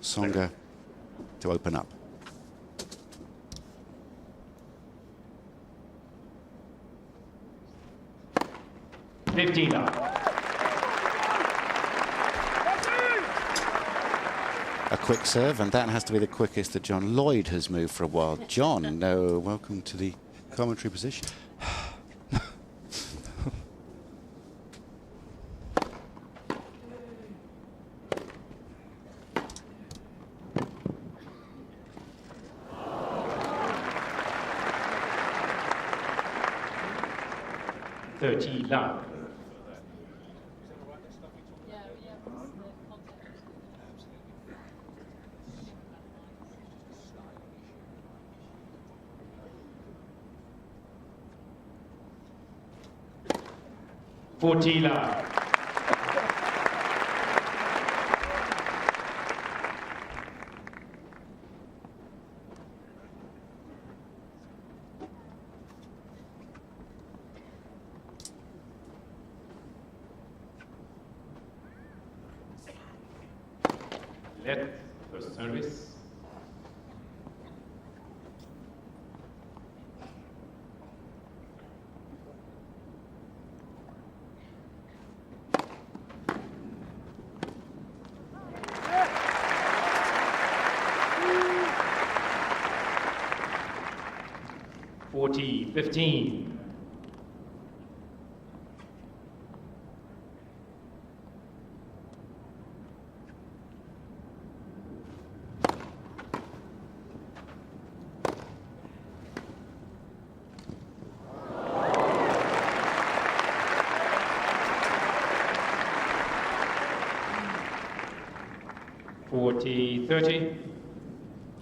Tsonga to open up. A quick serve, and that has to be the quickest that John Lloyd has moved for a while. John, welcome to the commentary position. Love. 40 love. Let first service. Forty, 15.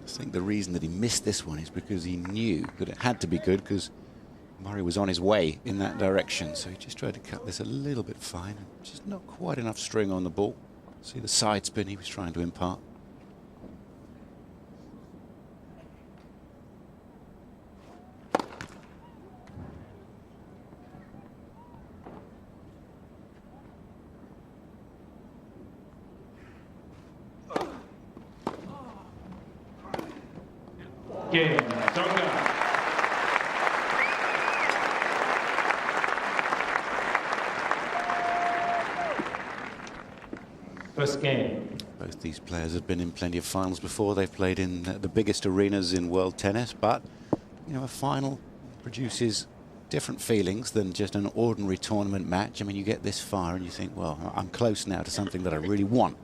I think the reason that he missed this one is because he knew that it had to be good, because Murray was on his way in that direction. So he just tried to cut this a little bit fine. Just not quite enough string on the ball. See the side spin he was trying to impart. Game, Tsonga. First game. Both these players have been in plenty of finals before. They've played in the biggest arenas in world tennis, but you know, a final produces different feelings than just an ordinary tournament match. I mean, you get this far and you think, well, I'm close now to something that I really want.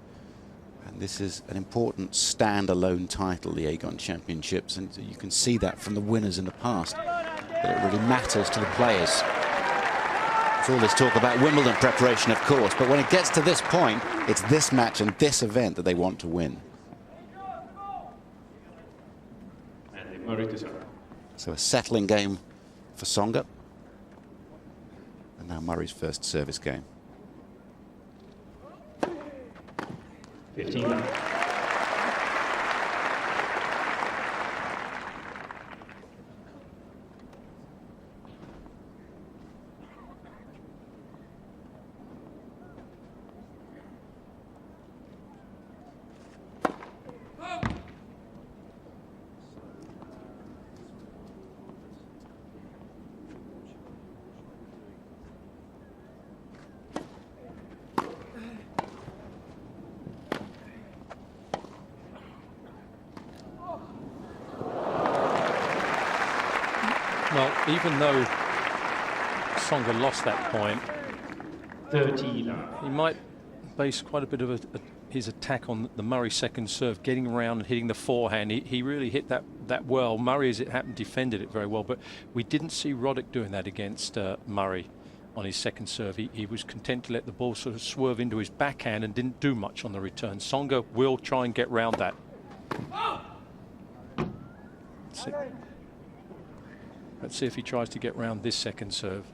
And this is an important standalone title, the Aegon Championships, and you can see that from the winners in the past, that it really matters to the players. There's all this talk about Wimbledon preparation, of course, but when it gets to this point, it's this match and this event that they want to win. So a settling game for Tsonga. And now Murray's first service game. 15. Well, even though Tsonga lost that point, 30. he might base quite a bit of his attack on the Murray second serve, getting around and hitting the forehand. He really hit that well. Murray, as it happened, defended it very well, but we didn't see Roddick doing that against Murray on his second serve. He was content to let the ball sort of swerve into his backhand and didn't do much on the return. Tsonga will try and get round that. Let's see if he tries to get round this second serve.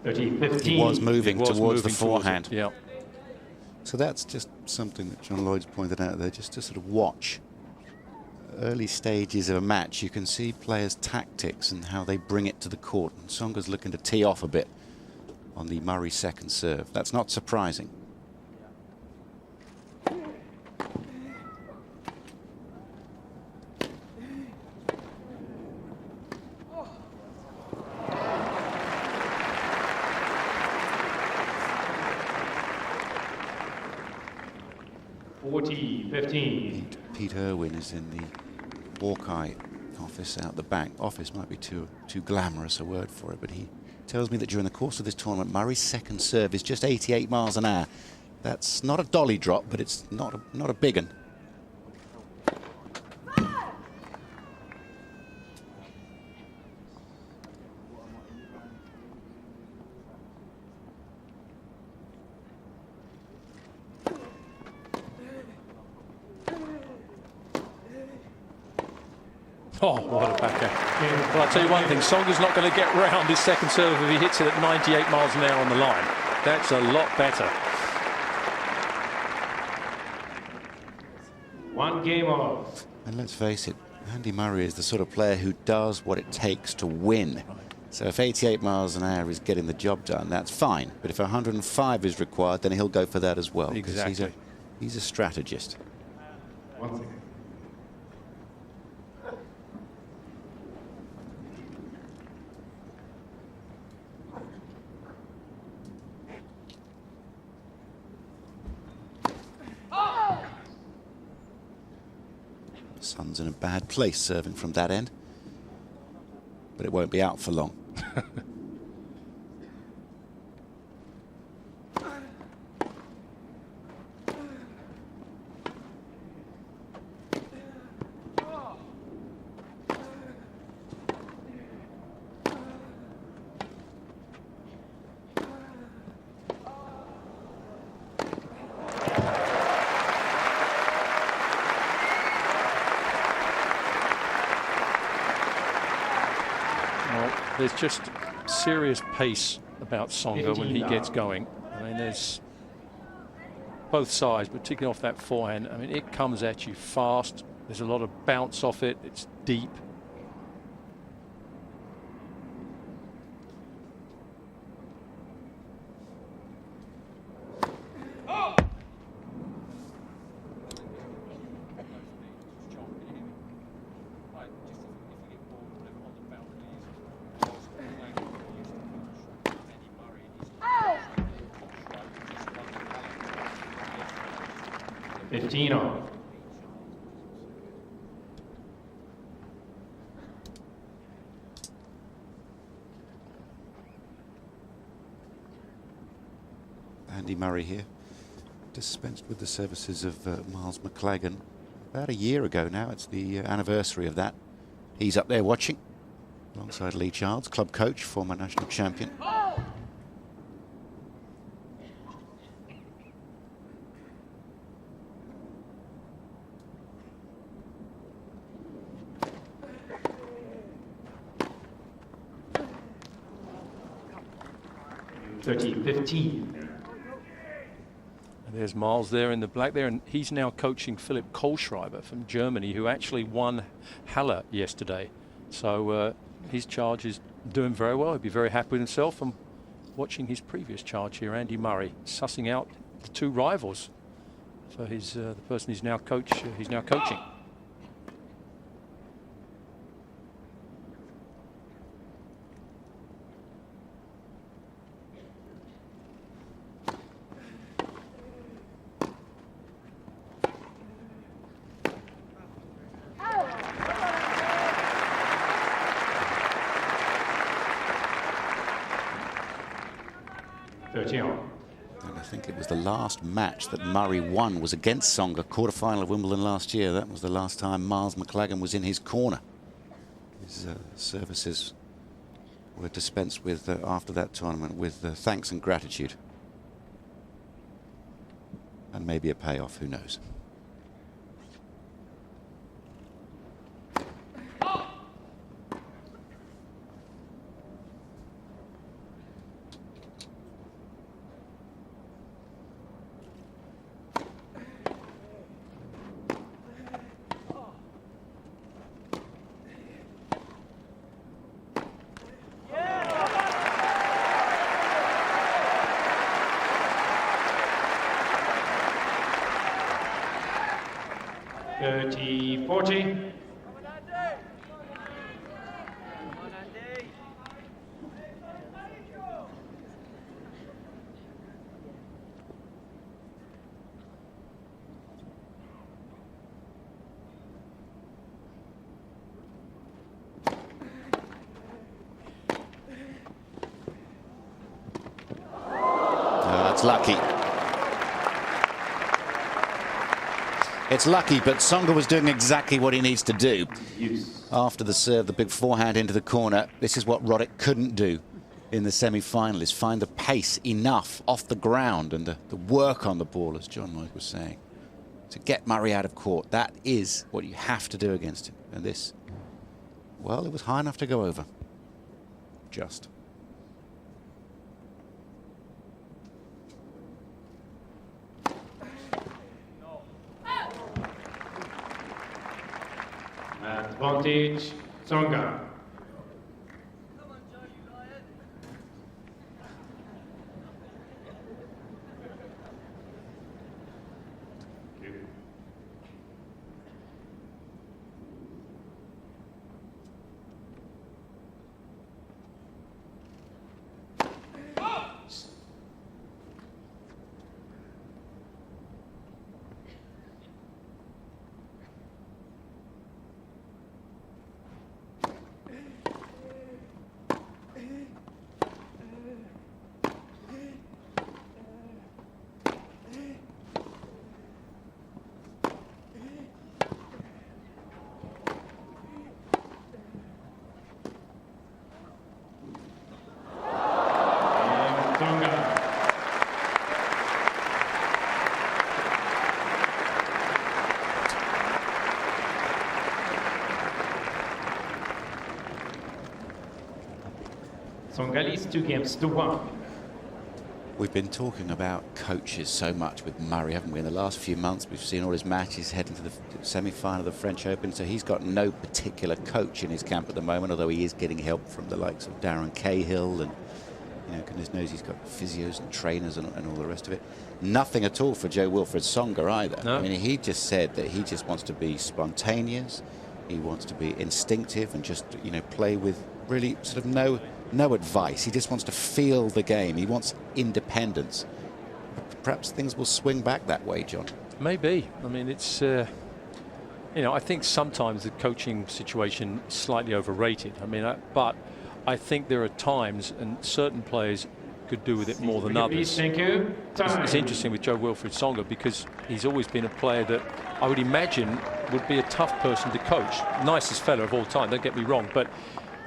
He was moving towards the forehand. Yeah. So that's just something that John Lloyd's pointed out there, just to sort of watch early stages of a match. You can see players' tactics and how they bring it to the court. And Tsonga's looking to tee off a bit on the Murray second serve. That's not surprising. Pete Irwin is in the Hawkeye office out the back. Office might be too glamorous a word for it, but he tells me that during the course of this tournament, Murray's second serve is just 88 miles an hour. That's not a dolly drop, but it's not a big one. Oh, what a backhand. Well, I'll tell you one thing, Tsonga's not going to get round his second serve if he hits it at 98 miles an hour on the line. That's a lot better. 1 game off. And let's face it, Andy Murray is the sort of player who does what it takes to win. So if 88 miles an hour is getting the job done, that's fine. But if 105 is required, then he'll go for that as well. Exactly. He's a strategist. 1 second. Son's in a bad place serving from that end, but it won't be out for long. There's just serious pace about Tsonga when he gets going. I mean, there's both sides, particularly off that forehand. I mean, it comes at you fast. There's a lot of bounce off it. It's deep. Andy Murray here dispensed with the services of Miles McLagan about a year ago now. It's the anniversary of that. He's up there watching alongside Lee Childs, club coach, former national champion. And there's Miles there in the black there, and he's now coaching Philipp Kohlschreiber from Germany, who actually won Halle yesterday. So his charge is doing very well. He'd be very happy with himself. And watching his previous charge here, Andy Murray, sussing out the two rivals for his the person he's now coaching. And I think it was the last match that Murray won was against Tsonga, quarterfinal of Wimbledon last year. That was the last time Miles McLagan was in his corner. His services were dispensed with after that tournament with thanks and gratitude. And maybe a payoff, who knows. 30-40. That's lucky. It's lucky, but Tsonga was doing exactly what he needs to do. After the serve, the big forehand into the corner, this is what Roddick couldn't do in the semi-final, is find the pace enough off the ground and the work on the ball, as John Lloyd was saying, to get Murray out of court. That is what you have to do against him. And this, well, it was high enough to go over. Just. Advantage, Tsonga. Tsonga leads 2-1. We've been talking about coaches so much with Murray, haven't we? In the last few months, we've seen all his matches heading to the semi-final of the French Open, so he's got no particular coach in his camp at the moment, although he is getting help from the likes of Darren Cahill and, you know, goodness knows he's got physios and trainers and all the rest of it. Nothing at all for Jo-Wilfried Tsonga either. No. I mean, he just said that he just wants to be spontaneous, he wants to be instinctive and just, you know, play with really sort of no advice. He just wants to feel the game. He wants independence. Perhaps things will swing back that way, John. Maybe. I mean, it's, you know, I think sometimes the coaching situation is slightly overrated. I mean, but I think there are times, and certain players could do with it more than others. Thank you. It's interesting with Jo-Wilfried Tsonga because he's always been a player that I would imagine would be a tough person to coach. Nicest fella of all time, don't get me wrong, but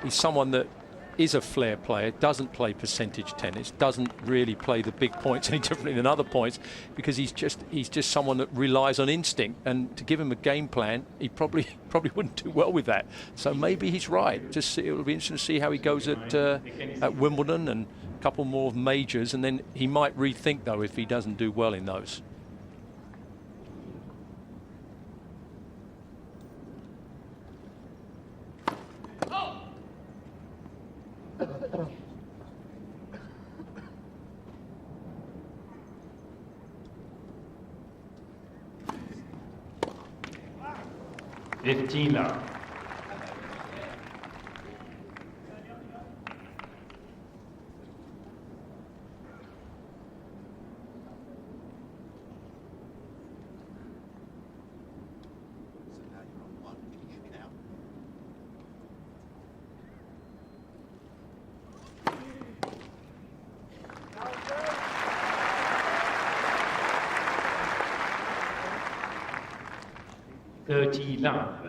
he's someone that is a flair player, doesn't play percentage tennis, doesn't really play the big points any differently than other points, because he's just someone that relies on instinct, and to give him a game plan, he probably wouldn't do well with that. So maybe he's right. Just it'll be interesting to see how he goes at Wimbledon and a couple more majors, and then he might rethink though if he doesn't do well in those. Fifteen-love. Love.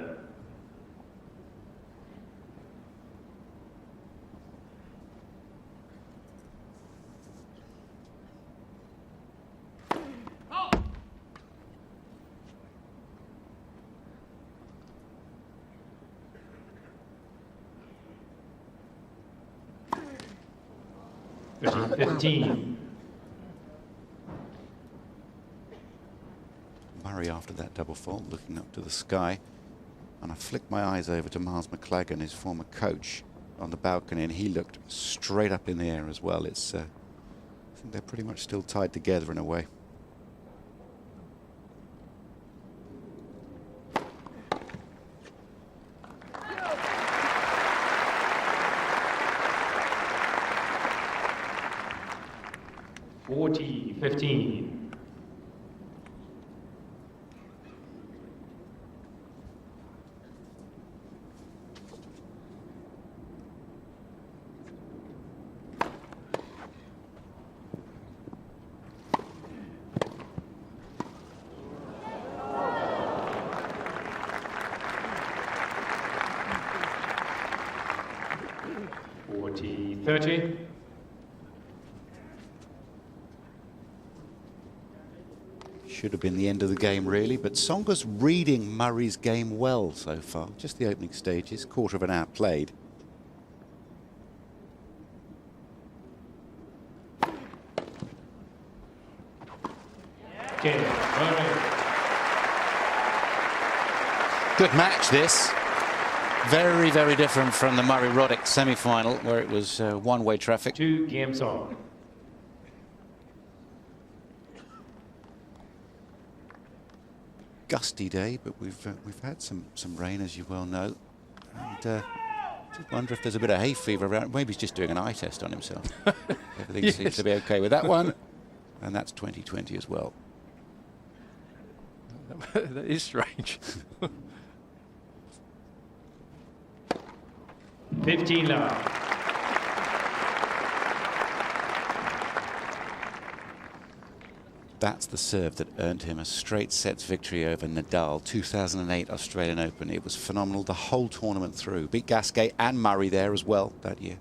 Oh. 15. Murray, after that double fault, looking up to the sky, and I flicked my eyes over to Miles McLagan, his former coach, on the balcony, and he looked straight up in the air as well. It's, I think they're pretty much still tied together in a way. 40-15. Thirty. Should have been the end of the game, really, but Tsonga's reading Murray's game well so far. Just the opening stages, quarter of an hour played. Okay. Good match, this. Very, very different from the Murray-Roddick semi-final, where it was one-way traffic. 2 games on. Gusty day, but we've had some rain, as you well know. And just wonder if there's a bit of hay fever around. Maybe he's just doing an eye test on himself. Everything Yes. seems to be okay with that one, and that's 2020 as well. That is strange. 15 love. That's the serve that earned him a straight sets victory over Nadal, 2008 Australian Open. It was phenomenal the whole tournament through. Beat Gasquet and Murray there as well that year.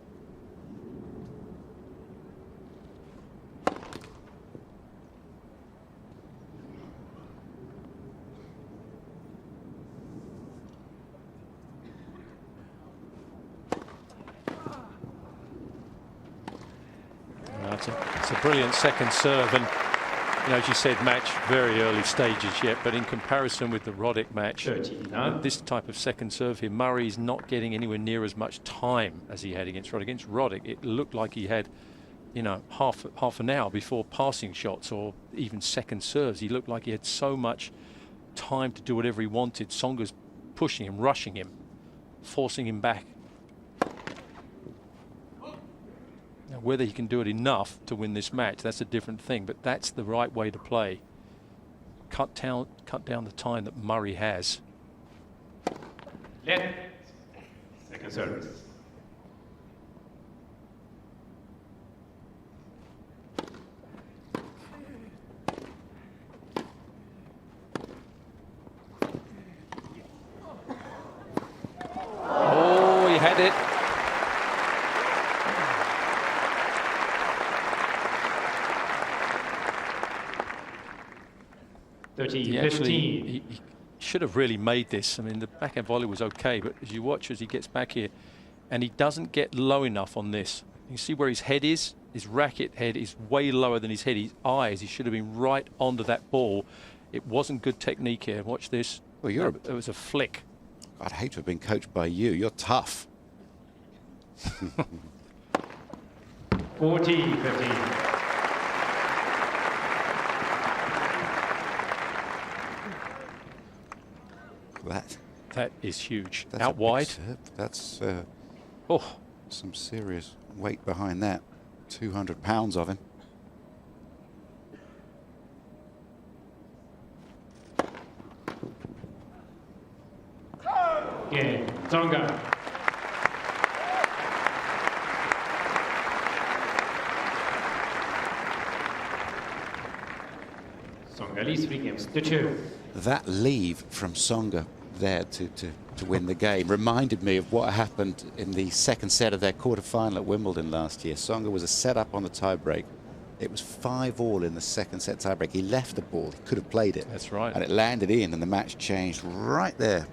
It's a brilliant second serve, and you know, as you said, match very early stages yet, but in comparison with the Roddick match, 39. this type of second serve here, Murray's not getting anywhere near as much time as he had against Roddick. Against Roddick, it looked like he had, you know, half an hour before passing shots or even second serves. He looked like he had so much time to do whatever he wanted. Tsonga's pushing him, rushing him, forcing him back. Now, whether he can do it enough to win this match, that's a different thing, but that's the right way to play. Cut down the time that Murray has. Left. Second service. Oh, he had it. He should have really made this. I mean, the backhand volley was okay, but as you watch as he gets back here, and he doesn't get low enough on this. You see where his head is? His racket head is way lower than his head. His eyes, he should have been right onto that ball. It wasn't good technique here. Watch this. Well, it was a flick. I'd hate to have been coached by you. You're tough. 40-15. That is huge. That's out wide. That's Oh, some serious weight behind that. 200 pounds of him. Again, Tsonga. Tsonga leads 3 games to 2. That leave from Tsonga there to win the game reminded me of what happened in the second set of their quarter-final at Wimbledon last year. Tsonga was a set-up on the tie-break. It was 5-all in the second set tie-break. He left the ball. He could have played it. That's right. And it landed in, and the match changed right there.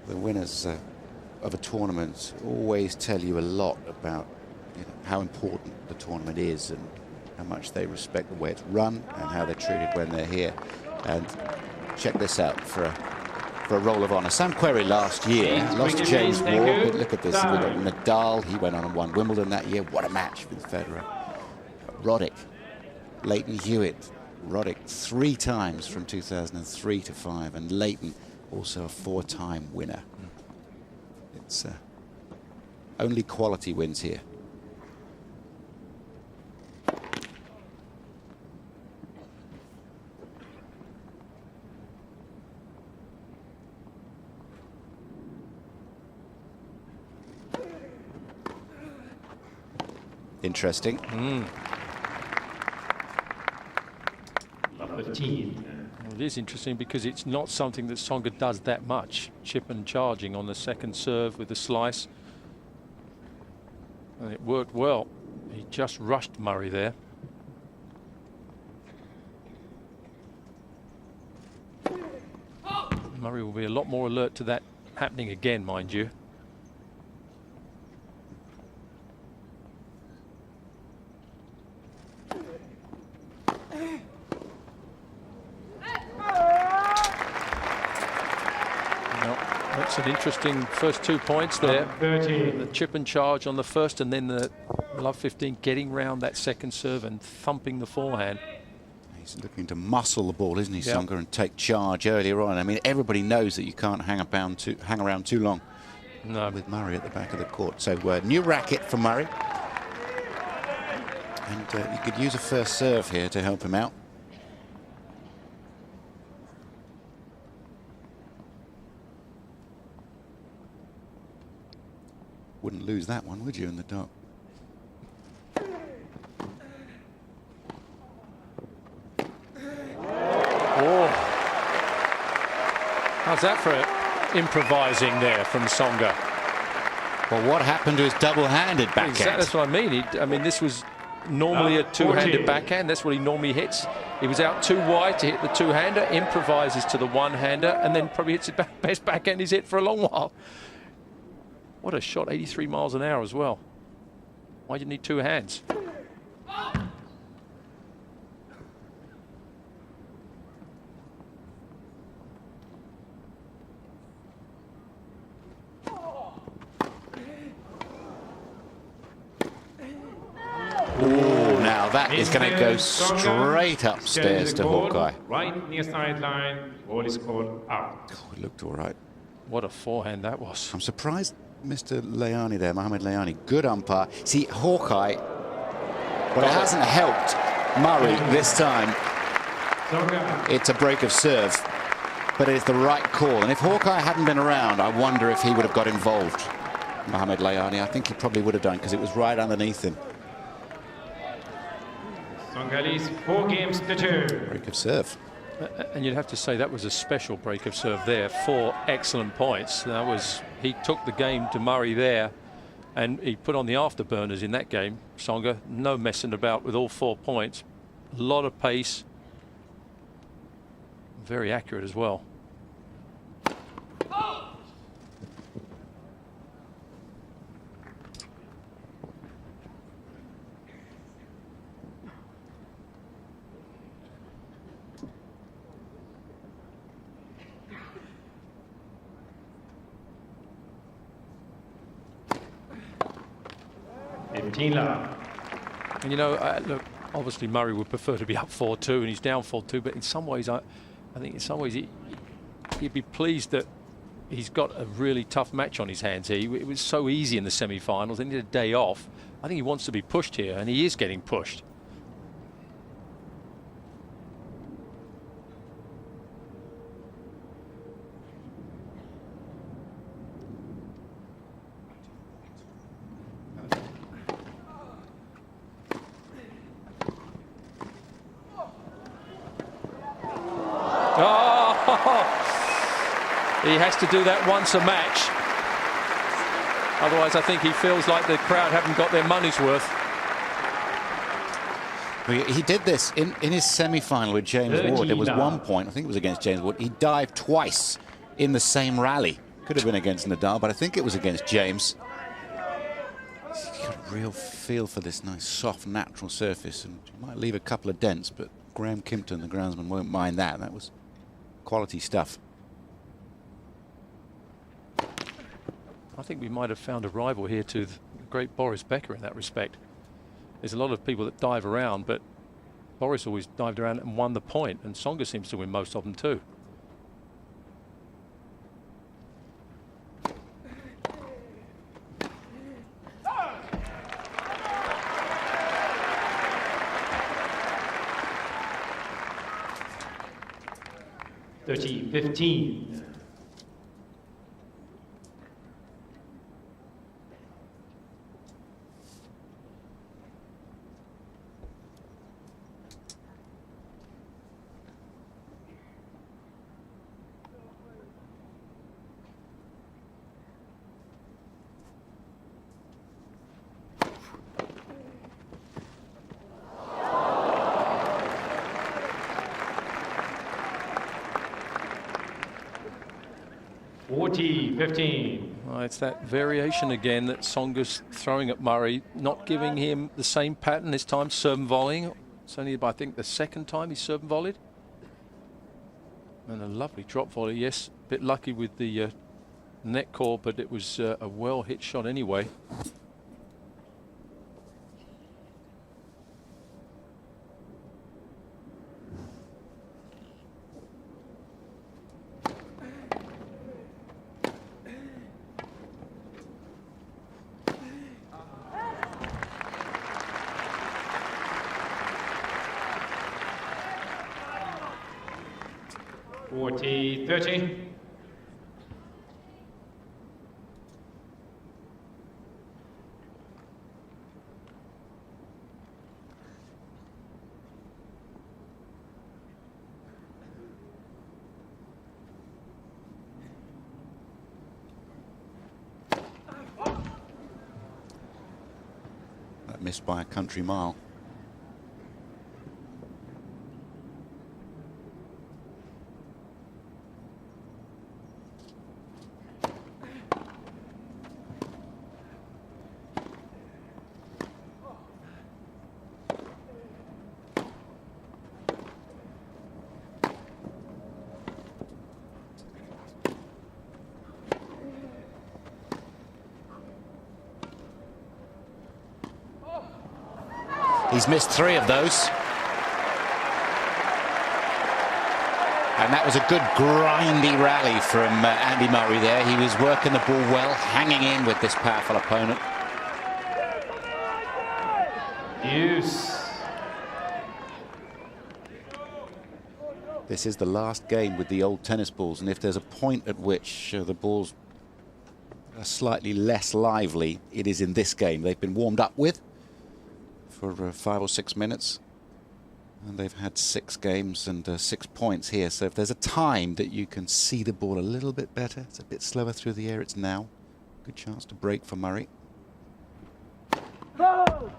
The winners of a tournament always tell you a lot about how important the tournament is and how much they respect the way it's run and how they're treated when they're here. And check this out for a roll of honour. Sam Querrey last year lost to James Ward, but look at this. We've got Nadal. He went on and won Wimbledon that year. What a match with Federer. Roddick, Leighton Hewitt, Roddick 3 times from 2003 to 5, and Leighton also a 4-time winner. It's only quality wins here. Interesting. Love 15. Well, it is interesting because it's not something that Tsonga does that much. Chip and charging on the second serve with the slice. And it worked well. He just rushed Murray there. Murray will be a lot more alert to that happening again, mind you. That's an interesting first 2 points there. 13. The chip and charge on the first, and then the love 15 getting round that second serve and thumping the forehand. He's looking to muscle the ball, isn't he, Yep. Tsonga, and take charge earlier on. I mean, everybody knows that you can't hang around too long with Murray at the back of the court. So new racket for Murray. And you could use a first serve here to help him out. Wouldn't lose that one, would you, in the dark? Oh. How's that for improvising there from Tsonga? Well, what happened to his double-handed backhand? Exactly, that's what I mean. I mean, this was normally a two-handed 14. backhand. That's what he normally hits. He was out too wide to hit the two-hander, improvises to the one-hander, and then probably hits his best backhand he's hit for a long while. What a shot, 83 miles an hour as well. Why do you need two hands? Ooh, now that is going to go straight upstairs to Hawkeye. Right near sideline. Ball is called out. Oh, it looked all right. What a forehand that was. I'm surprised Mr. Layani there, Mohamed Layani, good umpire. See, Hawkeye, well, it hasn't helped Murray this time. Tsonga. It's a break of serve, but it's the right call. And if Hawkeye hadn't been around, I wonder if he would have got involved. Mohamed Layani, I think he probably would have done, because it was right underneath him. Tsonga leads 4 games to 2. Break of serve. And you'd have to say that was a special break of serve there. 4 excellent points. That was, he took the game to Murray there, and he put on the afterburners in that game. Tsonga, no messing about with all 4 points. A lot of pace. Very accurate as well. And you know, look, obviously Murray would prefer to be up 4-2, and he's down 4-2. But in some ways, I think in some ways he'd be pleased that he's got a really tough match on his hands here. It was so easy in the semi-finals. They needed a day off. I think he wants to be pushed here, and he is getting pushed. He has to do that once a match. Otherwise, I think he feels like the crowd haven't got their money's worth. He did this in his semi-final with James Ward. There was one point, I think it was against James Ward. He dived twice in the same rally. Could have been against Nadal, but I think it was against James. He's got a real feel for this nice, soft, natural surface, and he might leave a couple of dents, but Graham Kimpton, the groundsman, won't mind that. That was quality stuff. I think we might have found a rival here to the great Boris Becker in that respect. There's a lot of people that dive around, but Boris always dived around and won the point, and Tsonga seems to win most of them too. Thirty 15. Forty 15. It's that variation again that Tsonga's throwing at Murray, not giving him the same pattern this time, serve and volleying. It's only, I think, the second time he's serve and volleyed. And a lovely drop volley, yes, a bit lucky with the net core, but it was a well-hit shot anyway. Forty 30. That missed by a country mile. He's missed 3 of those. And that was a good grindy rally from Andy Murray there. He was working the ball well, hanging in with this powerful opponent. Use. This is the last game with the old tennis balls, and if there's a point at which the balls are slightly less lively, it is in this game. They've been warmed up with for 5 or 6 minutes, and they've had 6 games and 6 points here. So if there's a time that you can see the ball a little bit better, it's a bit slower through the air, it's now. Good chance to break for Murray. Go!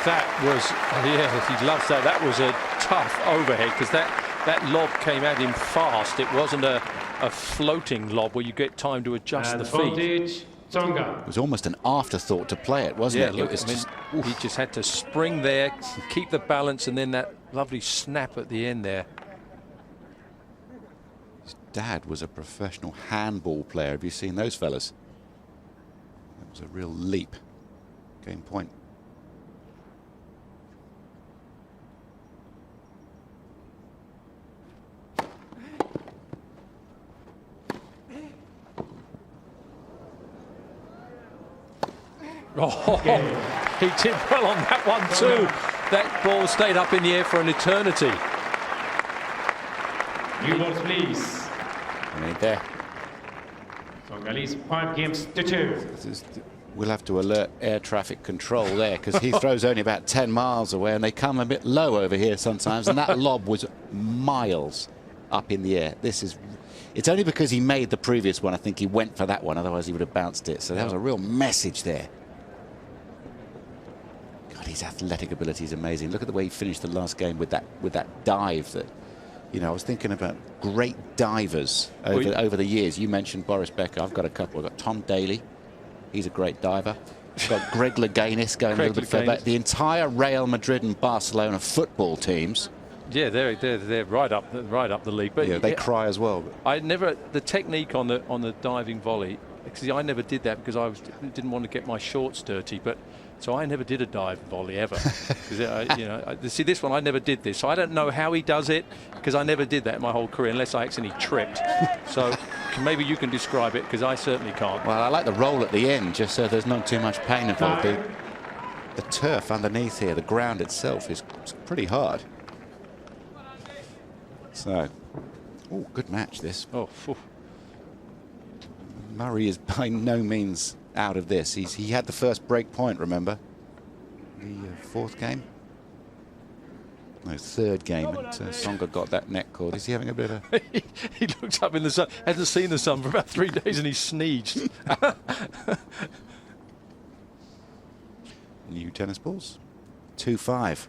That was, yeah, he loves that. That was a tough overhead because that lob came at him fast. It wasn't a floating lob where you get time to adjust the feet. Tsonga. It was almost an afterthought to play it, wasn't it? Look, It was just, he just had to spring there, keep the balance, and then that lovely snap at the end there. his dad was a professional handball player. Have you seen those fellas? That was a real leap. Game point. Oh, he did well on that one too. That ball stayed up in the air for an eternity. New balls, please. I mean, there. Tsonga leads 5 games to 2. We'll have to alert air traffic control there, because Heathrow's only about 10 miles away, and they come a bit low over here sometimes, and that lob was miles up in the air. It's only because he made the previous one, I think he went for that one, otherwise he would have bounced it. So that was a real message there. God, his athletic ability is amazing. Look at the way he finished the last game with that dive that, you know, I was thinking about great divers over the years. You mentioned Boris Becker. I've got a couple. I've got Tom Daly. He's a great diver. We've got Greg Louganis going a little bit further back. The entire Real Madrid and Barcelona football teams. Yeah, they're right up the league. But yeah, they cry as well. The technique on the diving volley. Because I never did that because didn't want to get my shorts dirty. But so I never did a dive volley ever. See, this one I never did this, so I don't know how he does it because I never did that in my whole career unless I accidentally tripped. So maybe you can describe it because I certainly can't. Well, I like the roll at the end just so there's not too much pain involved. The turf underneath here, the ground itself is pretty hard. So, oh, good match this. Oh, phew. Murray is by no means out of this. He had the first break point, remember? The fourth game? No, third game. And Tsonga got that neck cord. Is he having a bit of a... He looked up in the sun, hasn't seen the sun for about 3 days, and he sneezed. New tennis balls. 2-5.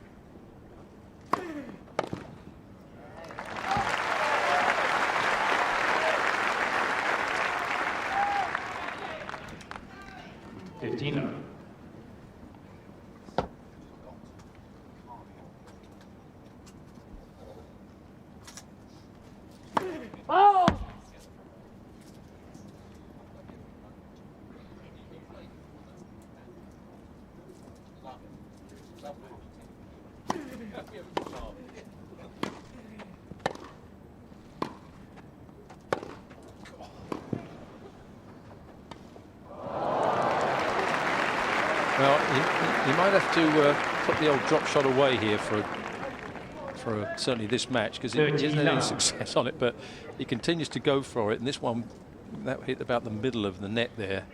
Well, you might have to put the old drop shot away here for certainly this match because he hasn't had any success on it, but he continues to go for it. And this one, that hit about the middle of the net there.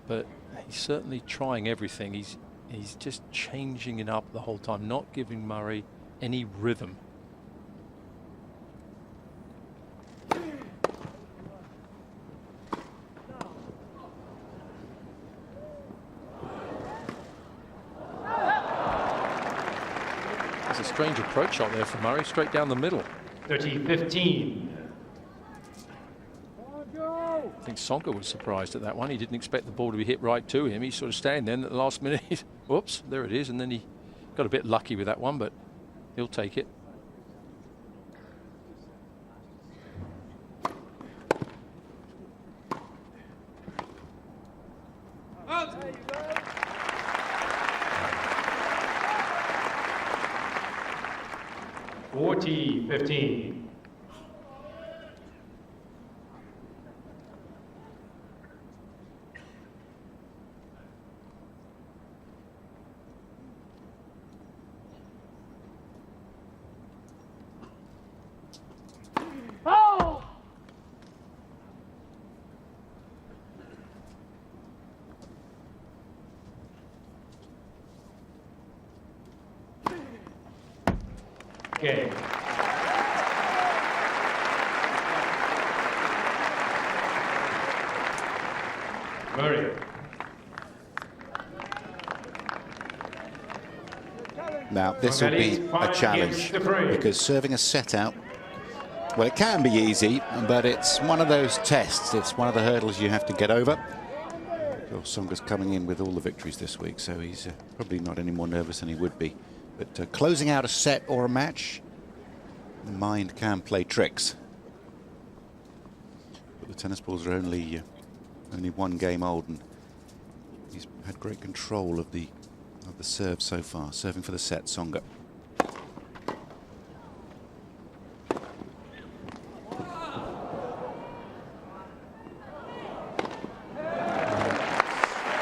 But he's certainly trying everything. He's just changing it up the whole time, not giving Murray any rhythm. There's a strange approach shot there from Murray, straight down the middle. 30-15. I think Tsonga was surprised at that one. He didn't expect the ball to be hit right to him. He's sort of standing there, and at the last minute, whoops, there it is. And then he got a bit lucky with that one, but he'll take it. Oh. 40-15. Okay. Murray. Now, this will be a challenge because serving a set out, well, it can be easy, but it's one of those tests. It's one of the hurdles you have to get over. Tsonga's coming in with all the victories this week, so he's probably not any more nervous than he would be. But closing out a set or a match, the mind can play tricks. But the tennis balls are only one game old, and he's had great control of the serve so far. Serving for the set, Tsonga.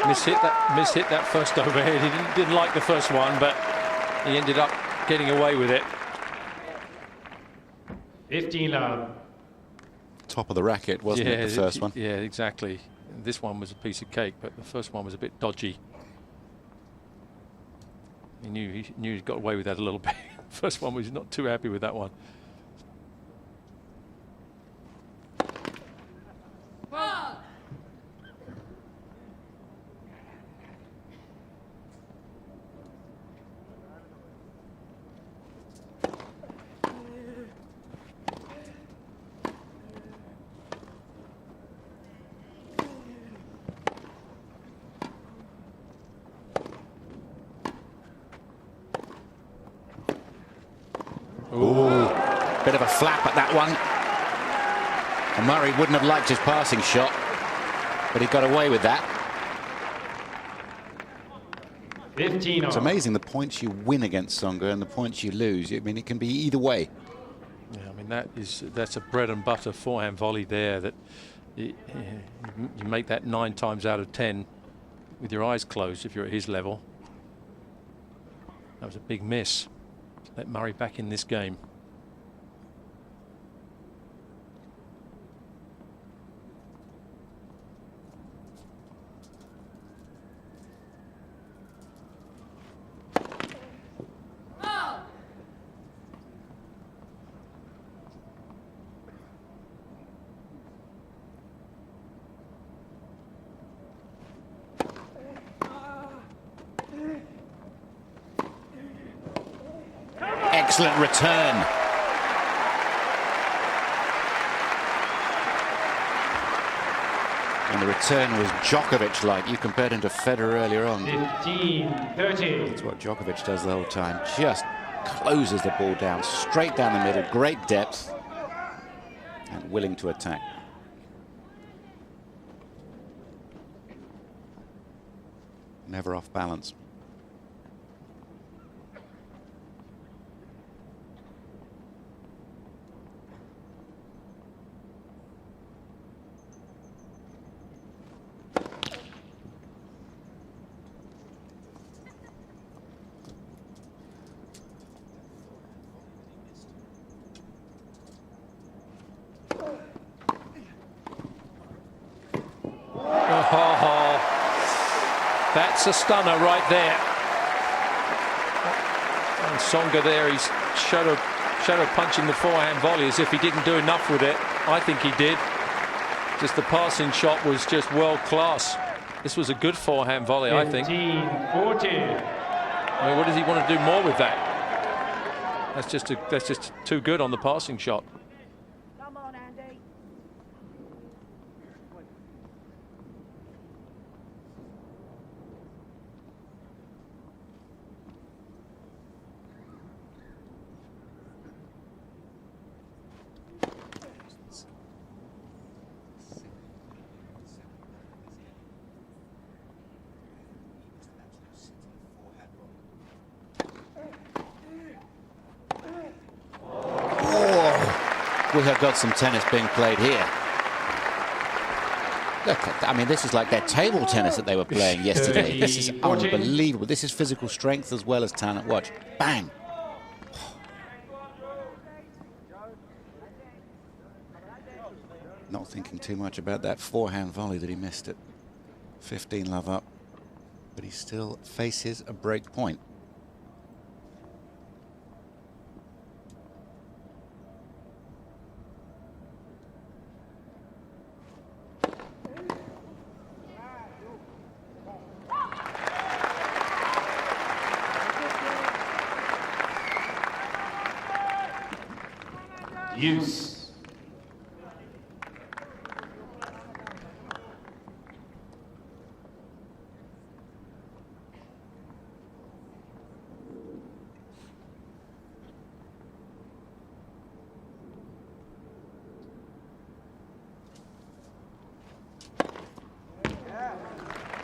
Mishit that first overhead. He didn't like the first one, but he ended up getting away with it. 15 love. Top of the racket, wasn't it, the first one? Yeah, exactly. This one was a piece of cake, but the first one was a bit dodgy. He knew he got away with that a little bit. First one was not too happy with that one. Ooh, bit of a flap at that one. And Murray wouldn't have liked his passing shot, but he got away with that. 15 It's amazing the points you win against Tsonga and the points you lose. I mean, it can be either way. Yeah, I mean, that's a bread and butter forehand volley there that you make that 9 times out of 10 with your eyes closed if you're at his level. That was a big miss. Let Murray back in this game. Excellent return. And the return was Djokovic-like. You compared him to Federer earlier on. 15-13. That's what Djokovic does the whole time. Just closes the ball down, straight down the middle, great depth, and willing to attack. Never off balance. That's a stunner right there. And Tsonga there, he's shadow punching the forehand volley as if he didn't do enough with it. I think he did. Just the passing shot was just world class. This was a good forehand volley, I think. 15-14. I mean, what does he want to do more with that? That's just too good on the passing shot. Come on, Andy. We have got some tennis being played here. Look, I mean, this is like their table tennis that they were playing yesterday. This is unbelievable. This is physical strength as well as talent. Watch. Bang. Not thinking too much about that forehand volley that he missed at 15 love up. But he still faces a break point. Use.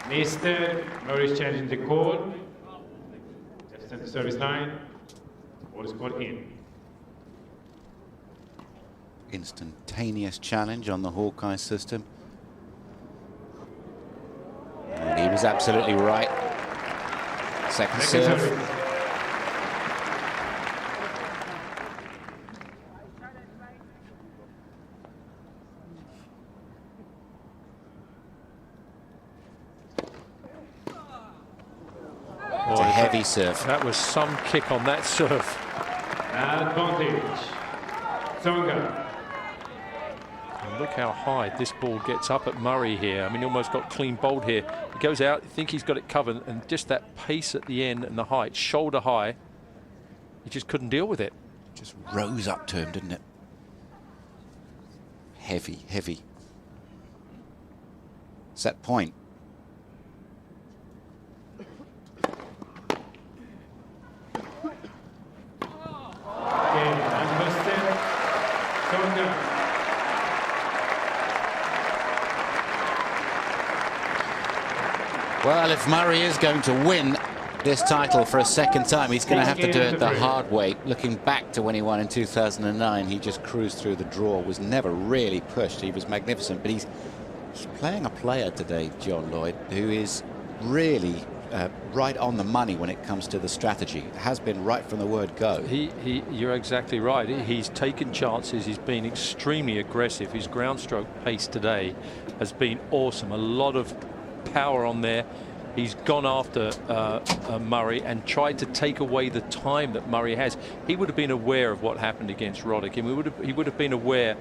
Mr. Murray's changing the call. Left center service line. Ball is called in. Instantaneous challenge on the Hawkeye system. And he was absolutely right. Second serve. It's a heavy serve. That was some kick on that serve. Advantage. Tsonga. And look how high this ball gets up at Murray here. I mean, he almost got clean bowled here. He goes out, I think he's got it covered, and just that pace at the end and the height, shoulder high, he just couldn't deal with it. Just rose up to him, didn't it? Heavy, heavy. Set point. Game Well, if Murray is going to win this title for a second time, he's going to have to do it the hard way. Looking back to when he won in 2009, he just cruised through the draw, was never really pushed. He was magnificent, but he's playing a player today, John Lloyd, who is really right on the money when it comes to the strategy. Has been right from the word go. You're exactly right. He's taken chances. He's been extremely aggressive. His ground stroke pace today has been awesome. A lot of power on there. He's gone after Murray and tried to take away the time that Murray has. He would have been aware of what happened against Roddick, and he would have been aware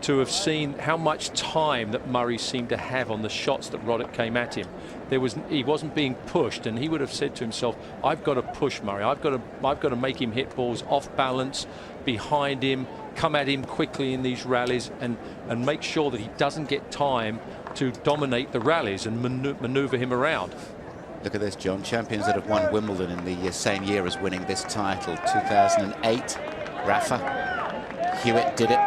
to have seen how much time that Murray seemed to have on the shots that Roddick came at him. He wasn't being pushed, and he would have said to himself, "I've got to push Murray. I've got to make him hit balls off balance, behind him, come at him quickly in these rallies, and make sure that he doesn't get time to dominate the rallies and maneuver him around." Look at this, John. Champions that have won Wimbledon in the same year as winning this title. 2008, Rafa. Hewitt did it.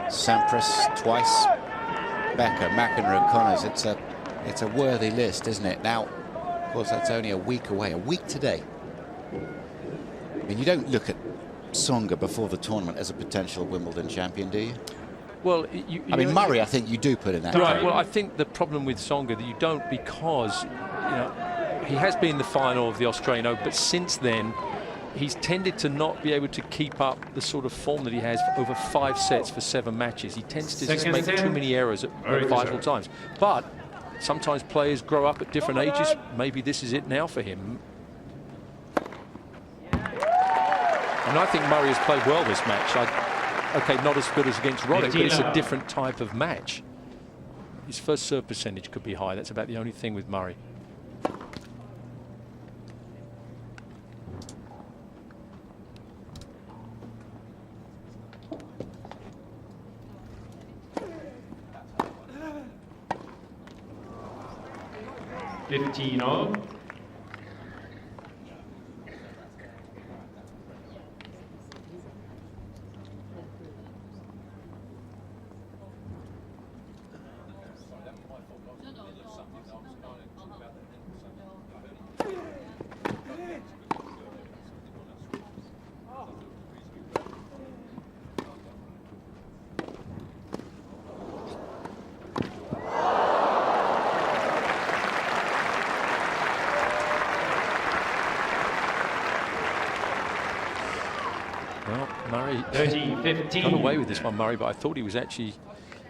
Sampras twice. Becker, McEnroe, and Connors. It's a worthy list, isn't it? Now, of course, that's only a week away. A week today. I mean, you don't look at Tsonga before the tournament as a potential Wimbledon champion, do you? Well, I mean, Murray, I think you do put in that. Right. Well, I think the problem with Tsonga that you don't, because he has been in the final of the Australian Open, but since then he's tended to not be able to keep up the sort of form that he has for over 5 sets for 7 matches. He tends to just make too many errors at vital times. But sometimes players grow up at different ages. Maybe this is it now for him. And I think Murray has played well this match. Okay, not as good as against Roddick, but it's a different type of match. His first serve percentage could be high. That's about the only thing with Murray. $15. Murray 30-15. got away with this one, Murray, but I thought he was actually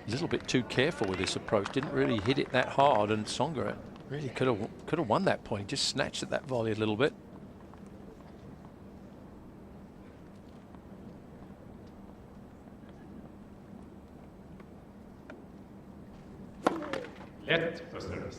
a little bit too careful with this approach. Didn't really hit it that hard, and Tsonga really could have won that point. He just snatched at that volley a little bit. Let for service.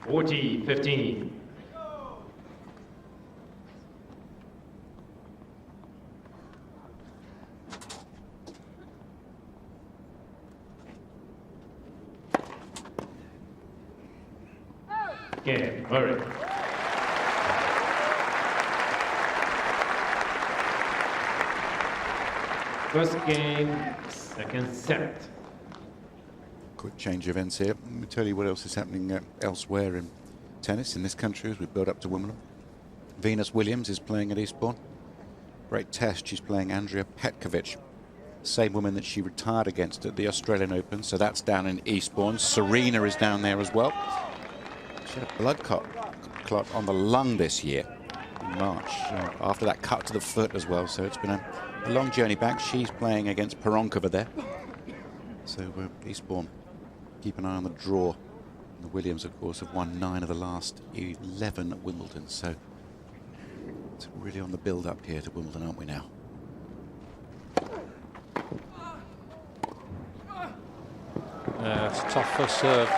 $40-15. Again, Murray. First game, second set. Quick change of ends here. Let me tell you what else is happening elsewhere in tennis in this country as we build up to Wimbledon. Venus Williams is playing at Eastbourne. Great test. She's playing Andrea Petkovic, same woman that she retired against at the Australian Open. So that's down in Eastbourne. Serena is down there as well. She had a blood clot on the lung this year in March after that cut to the foot as well. So it's been a long journey back. She's playing against Peronkova there. So Eastbourne, keep an eye on the draw. The Williams, of course, have won 9 of the last 11 at Wimbledon. So it's really on the build-up here to Wimbledon, aren't we now? It's a tough first serve.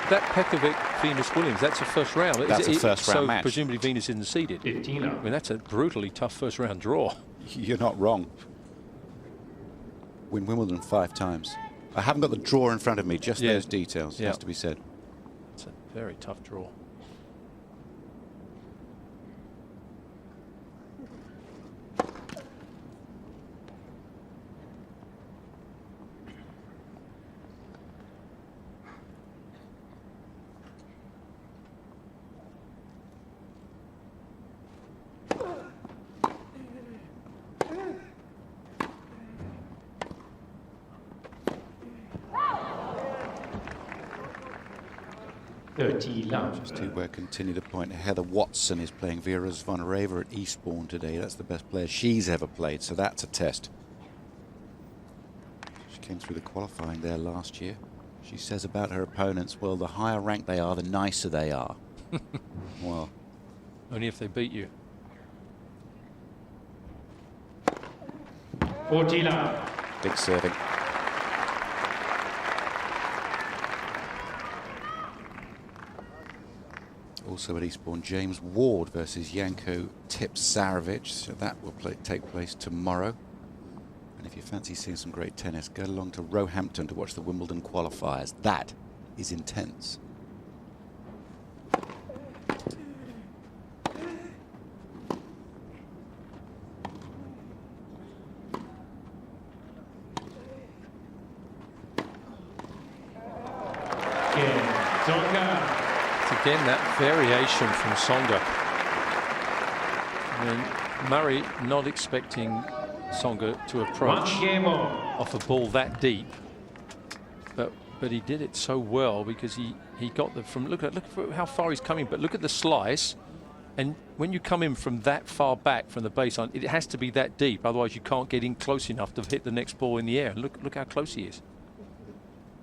That Petkovic, Venus Williams, that's a first round. That's a first round match. So presumably Venus isn't seeded. 15. I mean, that's a brutally tough first round draw. You're not wrong. win Wimbledon 5 times. I haven't got the draw in front of me, just those details, has to be said. It's a very tough draw. Just to continue the point, Heather Watson is playing Vera Zvonareva at Eastbourne today. That's the best player she's ever played, so that's a test. She came through the qualifying there last year. She says about her opponents, well, the higher ranked they are, the nicer they are. Well, only if they beat you. 14 love. Big serving. Also at Eastbourne, James Ward versus Janko Tipsarevic. So that will take place tomorrow. And if you fancy seeing some great tennis, go along to Roehampton to watch the Wimbledon qualifiers. That is intense. Tsonga. Again, that variation from Tsonga. I mean, Murray not expecting Tsonga to approach off a ball that deep, but he did it so well because he got the from look at how far he's coming, but look at the slice, and when you come in from that far back from the baseline, it has to be that deep, otherwise you can't get in close enough to hit the next ball in the air. And look how close he is.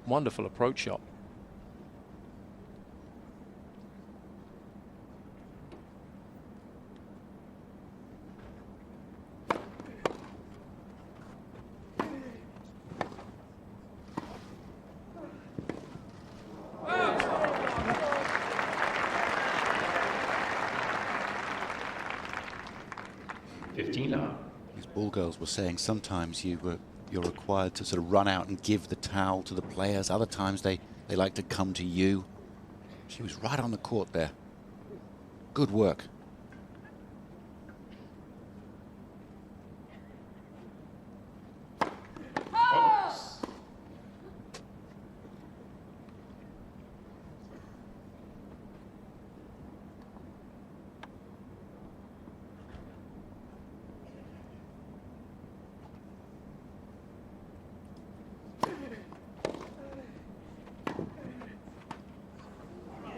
Wonderful approach shot. These ball girls were saying sometimes you're required to sort of run out and give the towel to the players. Other times they like to come to you. She was right on the court there. Good work.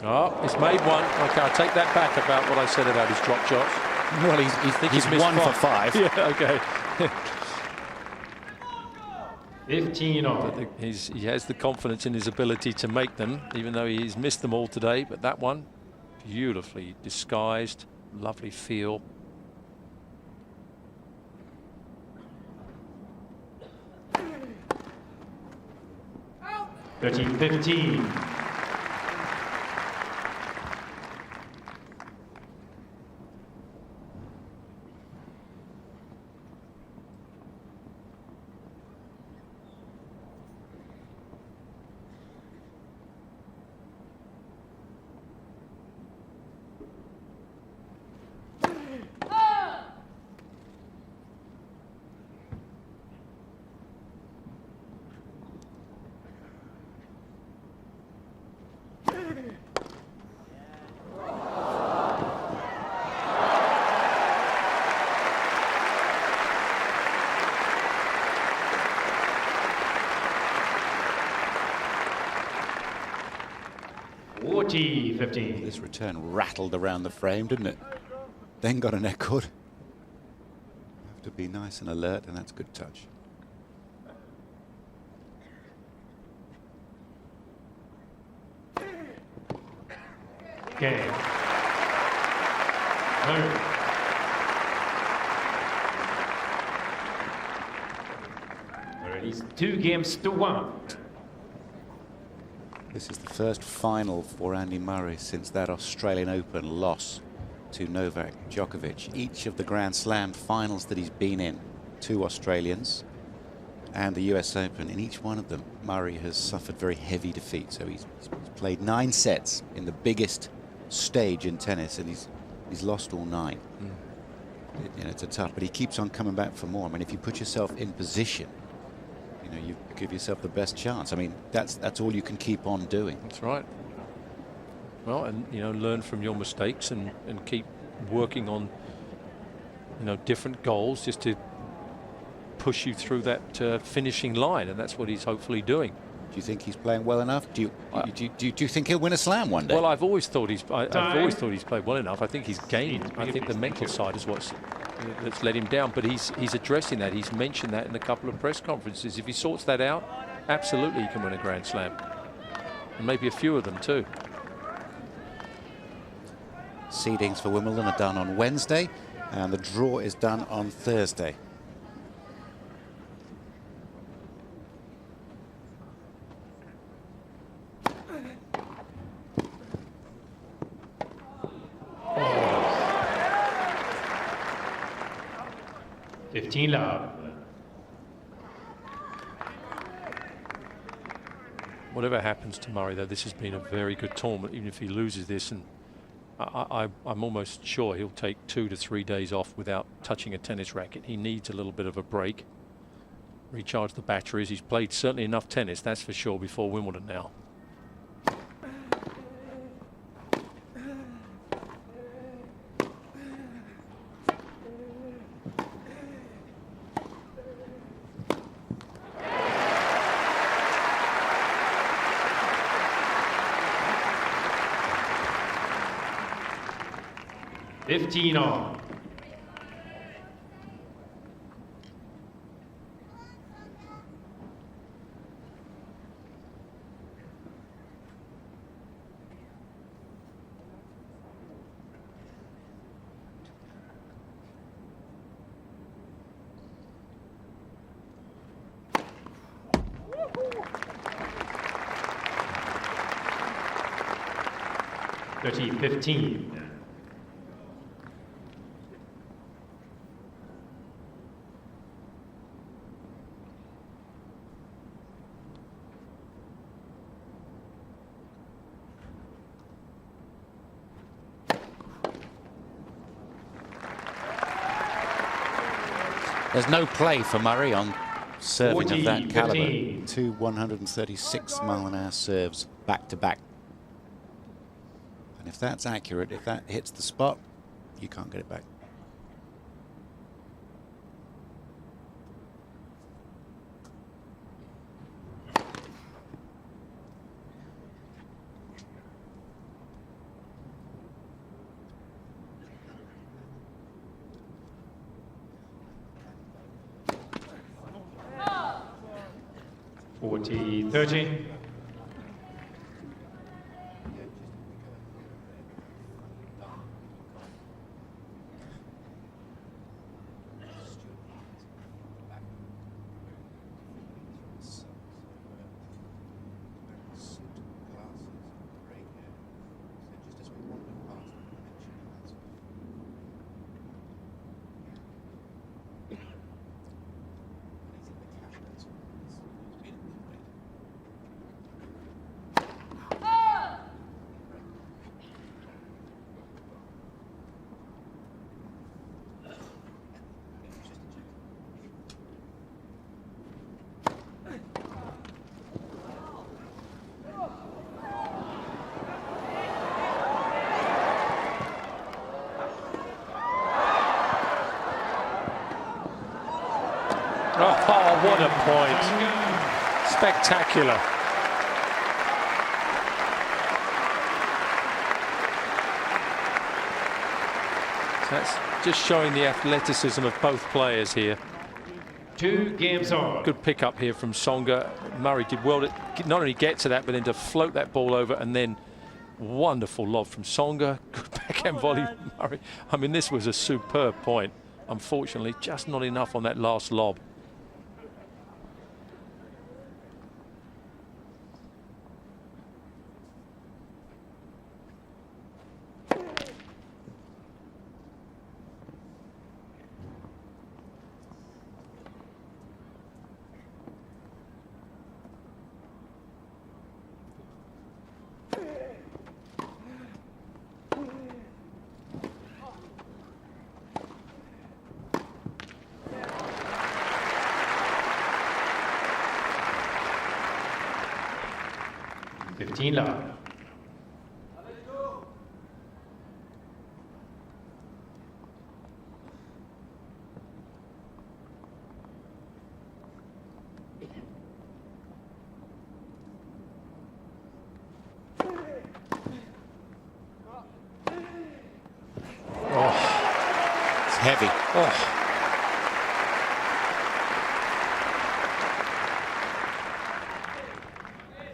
Oh, he's made one. Okay, I'll take that back about what I said about his drop shots. Well, he's missed 1 for 5. Yeah, okay. 15 all. He has the confidence in his ability to make them, even though he's missed them all today. But that one, beautifully disguised, lovely feel. Oh. 13-15. This return rattled around the frame, didn't it? Then got a net cord. Have to be nice and alert, and that's a good touch. Okay. No. It's 2-1. This is the first final for Andy Murray since that Australian Open loss to Novak Djokovic. Each of the Grand Slam finals that he's been in, 2 Australians. and the US Open, in each one of them, Murray has suffered very heavy defeat. So he's played 9 sets in the biggest stage in tennis, and he's lost all 9. You know, it's a tough, but he keeps on coming back for more. I mean, if you put yourself in position, you know, you give yourself the best chance. I mean, that's all you can keep on doing. That's right. Well, and you know, learn from your mistakes and keep working on, you know, different goals just to push you through that finishing line, and that's what he's hopefully doing. Do you think he's playing well enough? Do you think he'll win a slam one day? Well, I've always thought he's played well enough. I think he's gained. I think the mental side is that's let him down. But he's addressing that. He's mentioned that in a couple of press conferences. If he sorts that out, absolutely he can win a Grand Slam, and maybe a few of them too. Seedings for Wimbledon are done on Wednesday, and the draw is done on Thursday. Love. Whatever happens to Murray, though, this has been a very good tournament. Even if he loses this, and I'm almost sure he'll take 2 to 3 days off without touching a tennis racket. He needs a little bit of a break, recharge the batteries. He's played certainly enough tennis, that's for sure, before Wimbledon now. On. $30-15. There's no play for Murray on serving of that caliber. 15. 2 136-mile-an-hour serves back to back. And if that's accurate, if that hits the spot, you can't get it back. $40-30. Oh, what a point. Spectacular. So that's just showing the athleticism of both players here. 2 games on. Good pickup here from Tsonga. Murray did well to not only get to that, but then to float that ball over, and then wonderful lob from Tsonga. Good backhand volley from Murray. I mean, this was a superb point. Unfortunately, just not enough on that last lob. 15 love. It's heavy. Oh,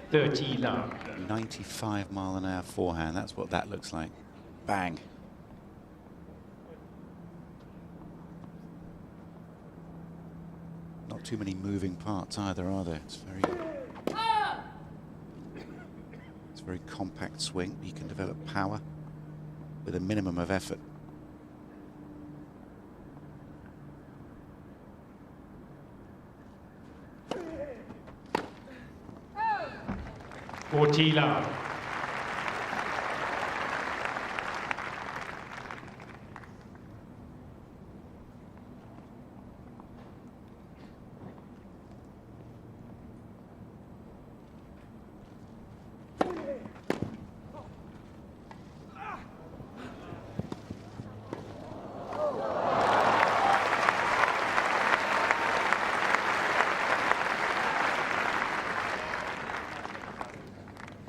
30 love. 95-mile-an-hour forehand. That's what that looks like. Bang. Not too many moving parts either, are there? It's a very compact swing. You can develop power with a minimum of effort. Forty love.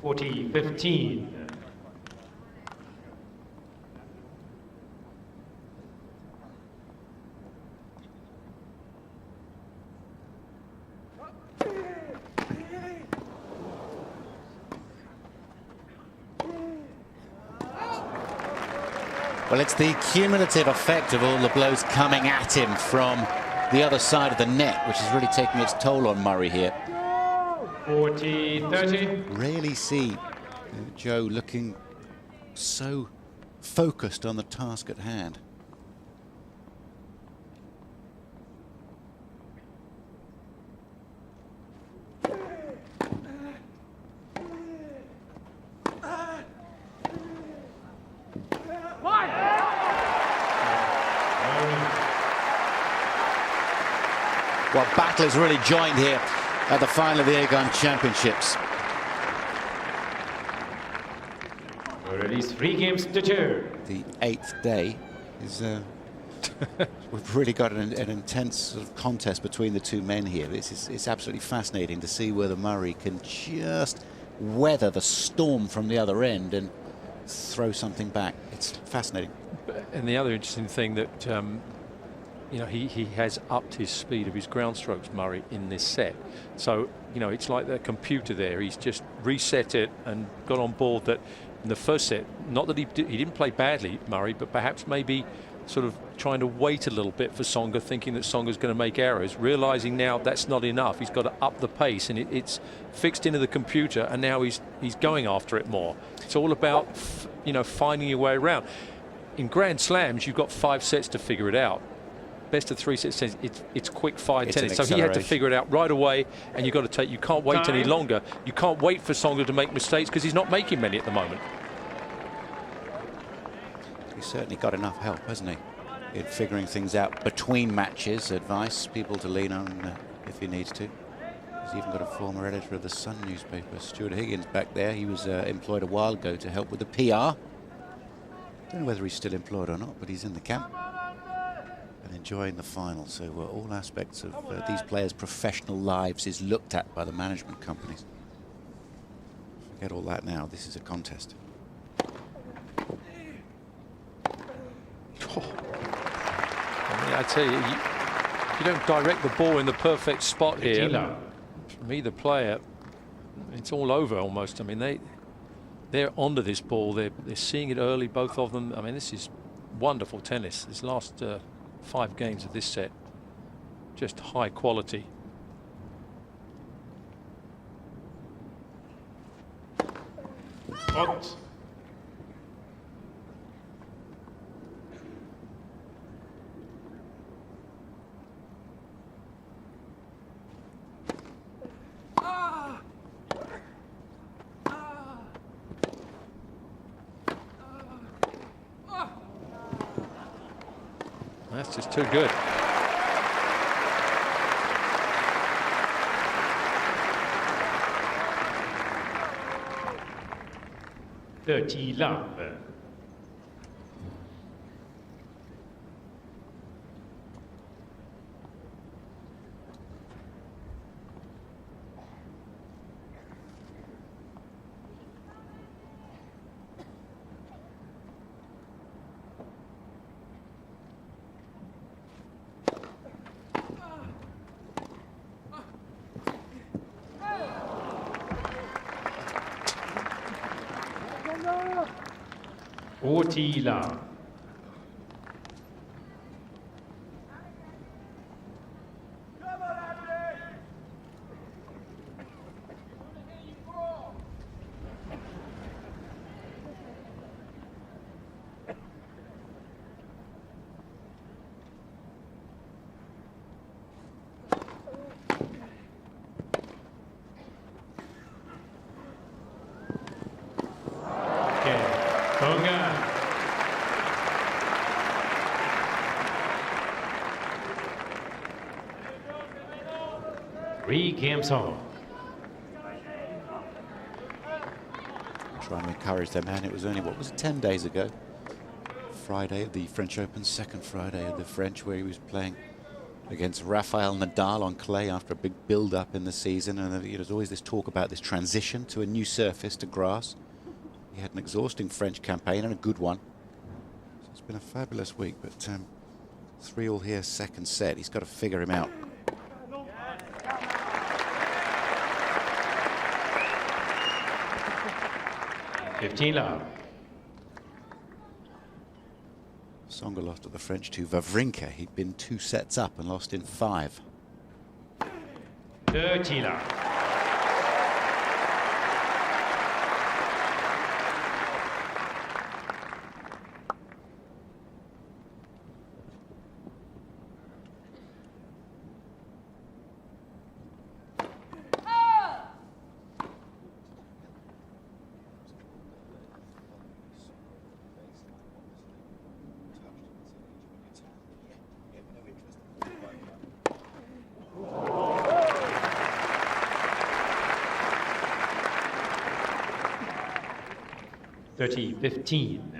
Forty 15. Well, it's the cumulative effect of all the blows coming at him from the other side of the net, which is really taking its toll on Murray here. 40 30. Rarely see Joe looking so focused on the task at hand. Well, battle is really joined here at the final of the Aegon Championships. Already 3 games to 2. The 8th day is we've really got an intense sort of contest between the two men here. It's absolutely fascinating to see whether Murray can just weather the storm from the other end and throw something back. It's fascinating. and the other interesting thing that you know, he has upped his speed of his ground strokes, Murray, in this set. So, you know, it's like the computer there. He's just reset it and got on board that in the first set, not that he didn't play badly, Murray, but perhaps maybe sort of trying to wait a little bit for Tsonga, thinking that Tsonga's going to make errors, realizing now that's not enough. He's got to up the pace, and it's fixed into the computer, and now he's going after it more. It's all about, you know, finding your way around. In Grand Slams, you've got 5 sets to figure it out. Best of 3 sets, it's quick fire tennis. So he had to figure it out right away, and you've got to take. You can't wait any longer. You can't wait for Tsonga to make mistakes because he's not making many at the moment. He's certainly got enough help, hasn't he, in figuring things out between matches, advice, people to lean on if he needs to. He's even got a former editor of the Sun newspaper, Stuart Higgins, back there. He was employed a while ago to help with the PR. Don't know whether he's still employed or not, but he's in the camp and enjoying the final. So all aspects of these players' professional lives is looked at by the management companies. Forget all that now. This is a contest. I tell you, you don't direct the ball in the perfect spot here. For me, the player, it's all over almost. I mean, they're onto this ball. They're seeing it early, both of them. I mean, this is wonderful tennis. This last 5 games of this set, just high quality. Spot. That's just too good. 30 love. Tsonga! 40 love. Okay, Tsonga. Three games on. Trying to encourage their man. It was only, what was it, 10 days ago? Friday of the French Open, second Friday of the French, where he was playing against Rafael Nadal on clay after a big build-up in the season. And there's always this talk about this transition to a new surface, to grass. He had an exhausting French campaign and a good one. So it's been a fabulous week, but 3-all here, second set. He's got to figure him out. Fifteen love. Tsonga lost to the French to Wawrinka. He'd been 2 sets up and lost in 5. 30 love. Thirty, 15.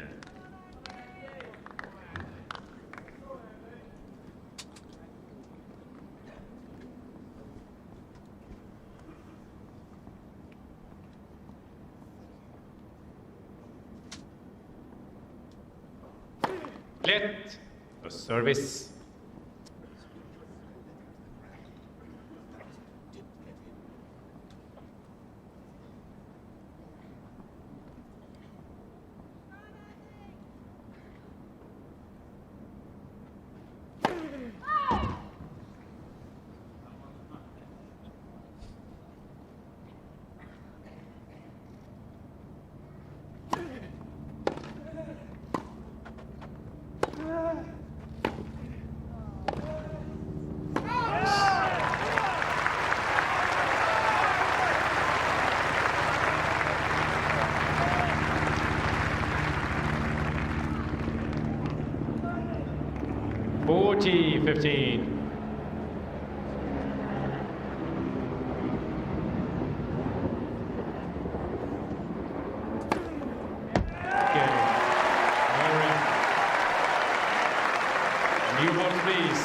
Let the service. Forty, 15. New ball, please.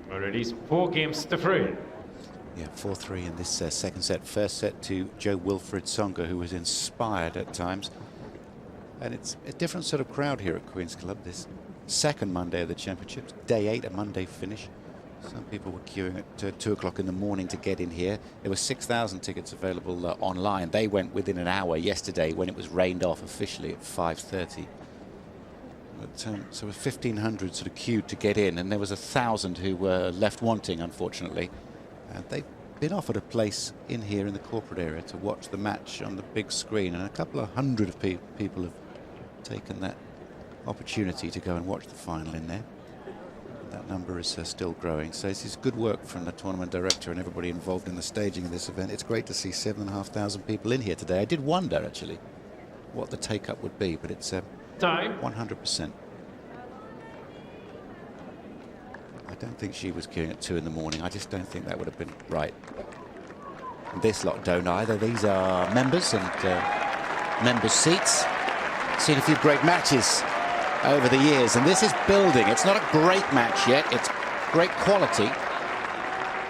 Already 4 games to 3. Yeah, 4-3 in this second set. First set to Jo-Wilfried Tsonga, who was inspired at times. And it's a different sort of crowd here at Queen's Club. This second Monday of the Championships, day 8, a Monday finish. Some people were queuing at 2 o'clock in the morning to get in here. There were 6,000 tickets available online. They went within an hour yesterday when it was rained off officially at 5:30. But, so 1,500 sort of queued to get in, and there was 1,000 who were left wanting, unfortunately. And they've been offered a place in here in the corporate area to watch the match on the big screen, and a couple of hundred of people have taken that opportunity to go and watch the final in there. That number is still growing, so this is good work from the tournament director and everybody involved in the staging of this event. It's great to see 7,500 people in here today. I did wonder actually what the take-up would be, but it's Time. 100%. I don't think she was queuing at 2 in the morning. I just don't think that would have been right. This lot don't either. These are members and members' seats. Seen a few great matches over the years, and this is building. It's not a great match yet. It's great quality.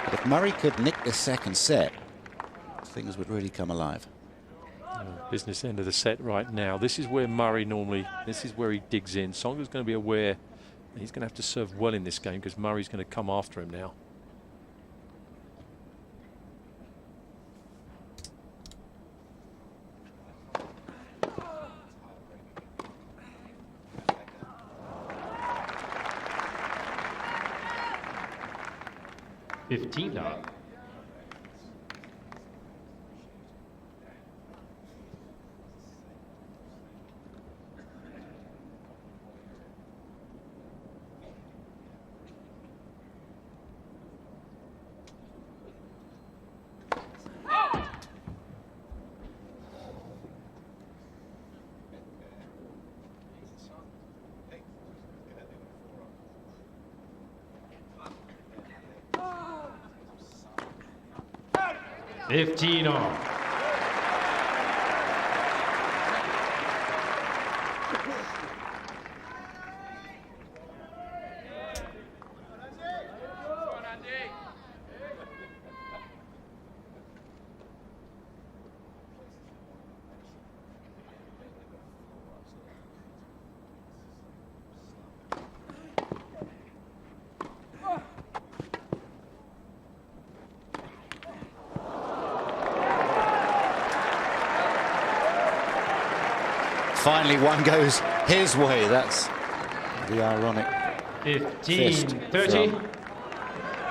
But if Murray could nick the second set, things would really come alive. Business end of the set right now. This is where Murray normally, this is where he digs in. Tsonga's going to be aware he's going to have to serve well in this game because Murray's going to come after him now. $15. $15 all. Finally, one goes his way. That's the ironic 15-30.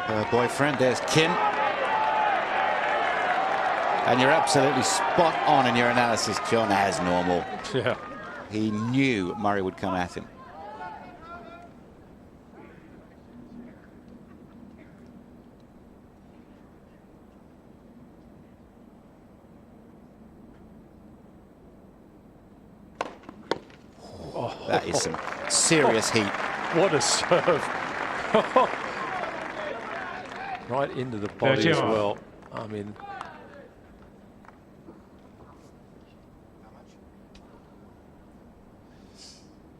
Her boyfriend. There's Kim. And you're absolutely spot on in your analysis, John, as normal. Yeah. He knew Murray would come at him. That is some serious heat. What a serve. Right into the body as well. I mean,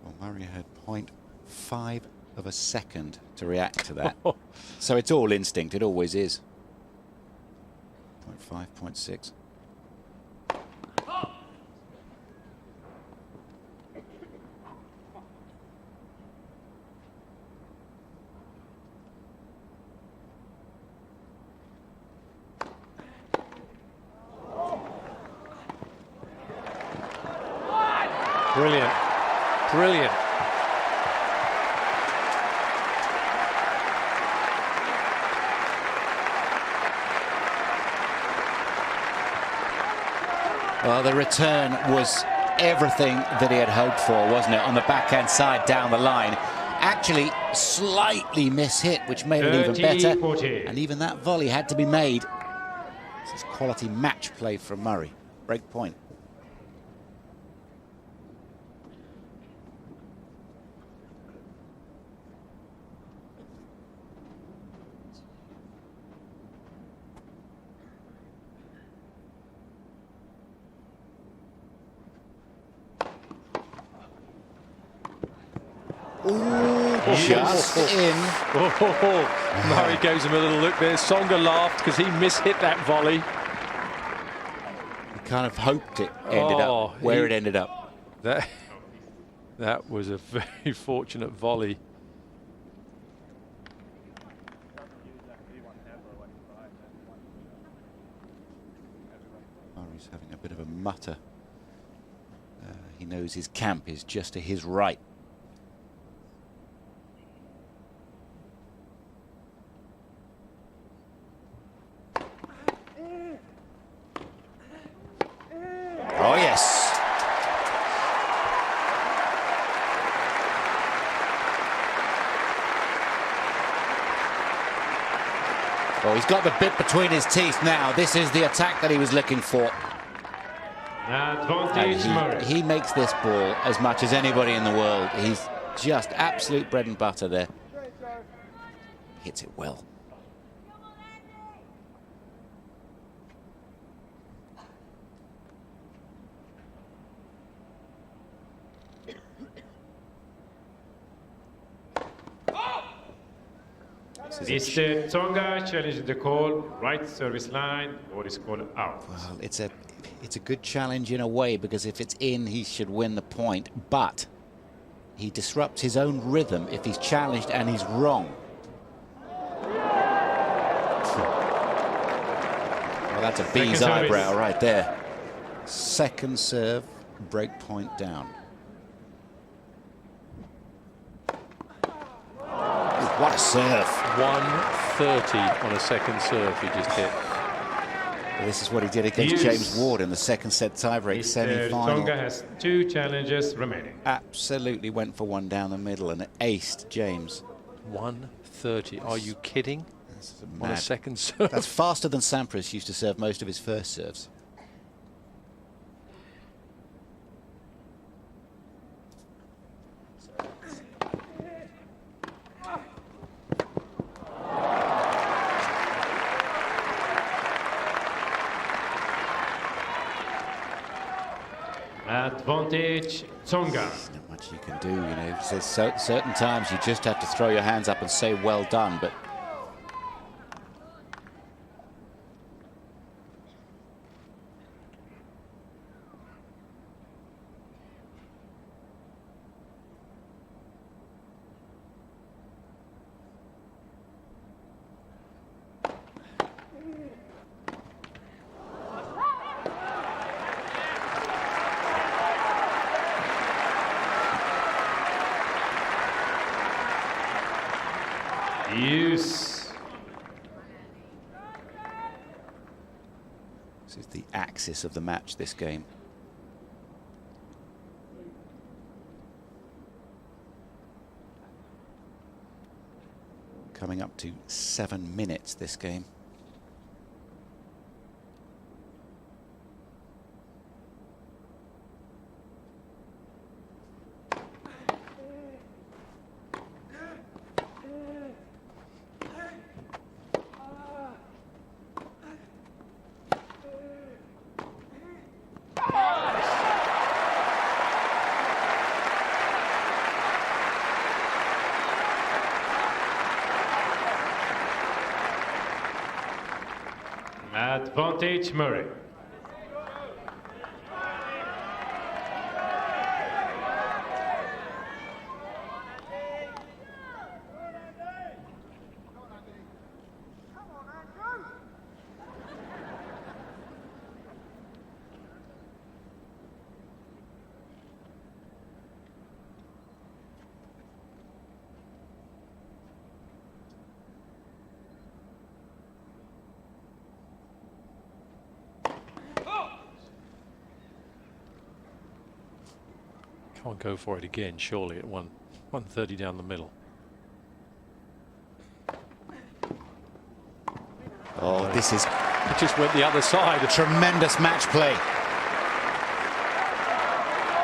well, Murray had 0.5 of a second to react to that. So it's all instinct. It always is. 0.5, 0.6. brilliant. Brilliant. Well, the return was everything that he had hoped for, wasn't it? On the backhand side down the line. Actually, slightly mishit, which made it even better. 40. And even that volley had to be made. This is quality match play from Murray. Break point. Just in. Oh, Murray gives him a little look there. Tsonga laughed because he mishit that volley. He kind of hoped it ended up where it ended up. That was a very fortunate volley. Murray's having a bit of a mutter. He knows his camp is just to his right. Oh, yes. Well, he's got the bit between his teeth now. This is the attack that he was looking for. Advantage Murray. He makes this ball as much as anybody in the world. He's just absolute bread and butter there. hits it well. Mr. Tsonga challenges the call, right service line, or is called out. Well, it's a good challenge in a way, because if it's in, he should win the point, but he disrupts his own rhythm if he's challenged and he's wrong. Well, that's a bee's eyebrow right there. Second serve, break point down. What a serve. 130 on a second serve he just hit. Well, this is what he did against James Ward in the second set tiebreak semi-final. Tsonga has 2 challenges remaining. Absolutely went for one down the middle and aced James. 130. Are you kidding? On a second serve? That's faster than Sampras used to serve most of his first serves. Advantage, Tsonga. There's not much you can do, you know. There's certain times you just have to throw your hands up and say well done, but Use. this is the axis of the match, this game. Coming up to 7 minutes, this game. Advantage, Murray. Can't go for it again, surely, at 130 down the middle. Oh, this is It just went the other side. tremendous match play.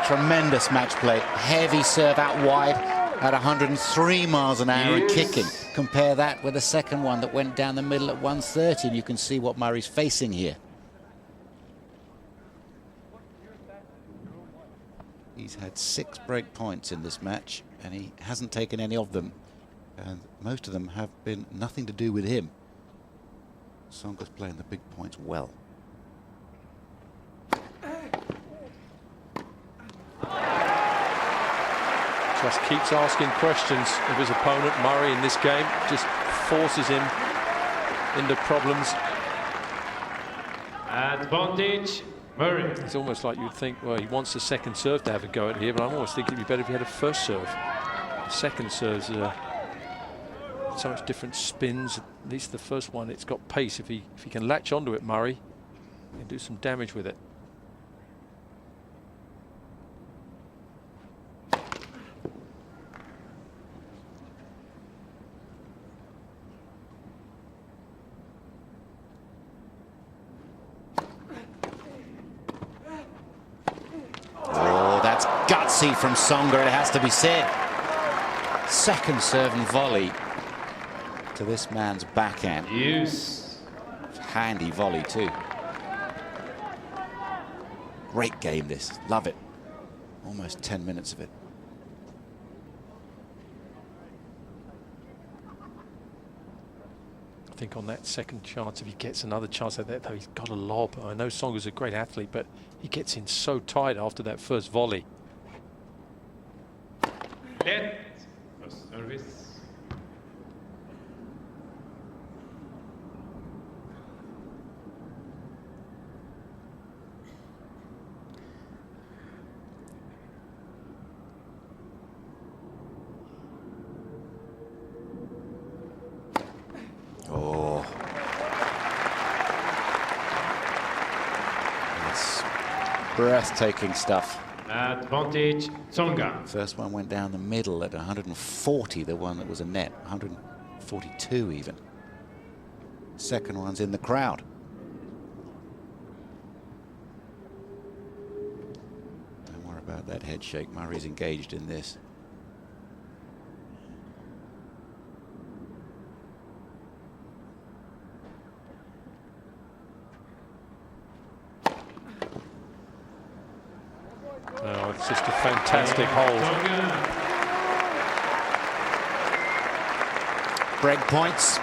Tremendous match play. Heavy serve out wide at 103 miles an hour and kicking. Compare that with the second one that went down the middle at 130, and you can see what Murray's facing here. He's had 6 break points in this match, and he hasn't taken any of them. And most of them have been nothing to do with him. Tsonga's playing the big points well. Just keeps asking questions of his opponent. Murray in this game just forces him into problems. Advantage, Murray. It's almost like you'd think, well, he wants the second serve to have a go at here, but I'm almost thinking it'd be better if he had a first serve. Second serves so much different spins. At least the first one, it's got pace. If he can latch onto it, Murray, he can do some damage with it. Gutsy from Tsonga, it has to be said. Second serve and volley. to this man's backhand. Use. Handy volley too. Great game this. Love it. Almost 10 minutes of it. I think on that second chance, if he gets another chance like that, though, he's got a lob. I know Tsonga's a great athlete, but he gets in so tight after that first volley. Let. First service. Oh. It's breathtaking stuff. Advantage, Tsonga. First one went down the middle at 140, the one that was a net, 142 even. Second one's in the crowd. Don't worry about that head shake. Murray's engaged in this. Oh, it's just a fantastic hold. Break points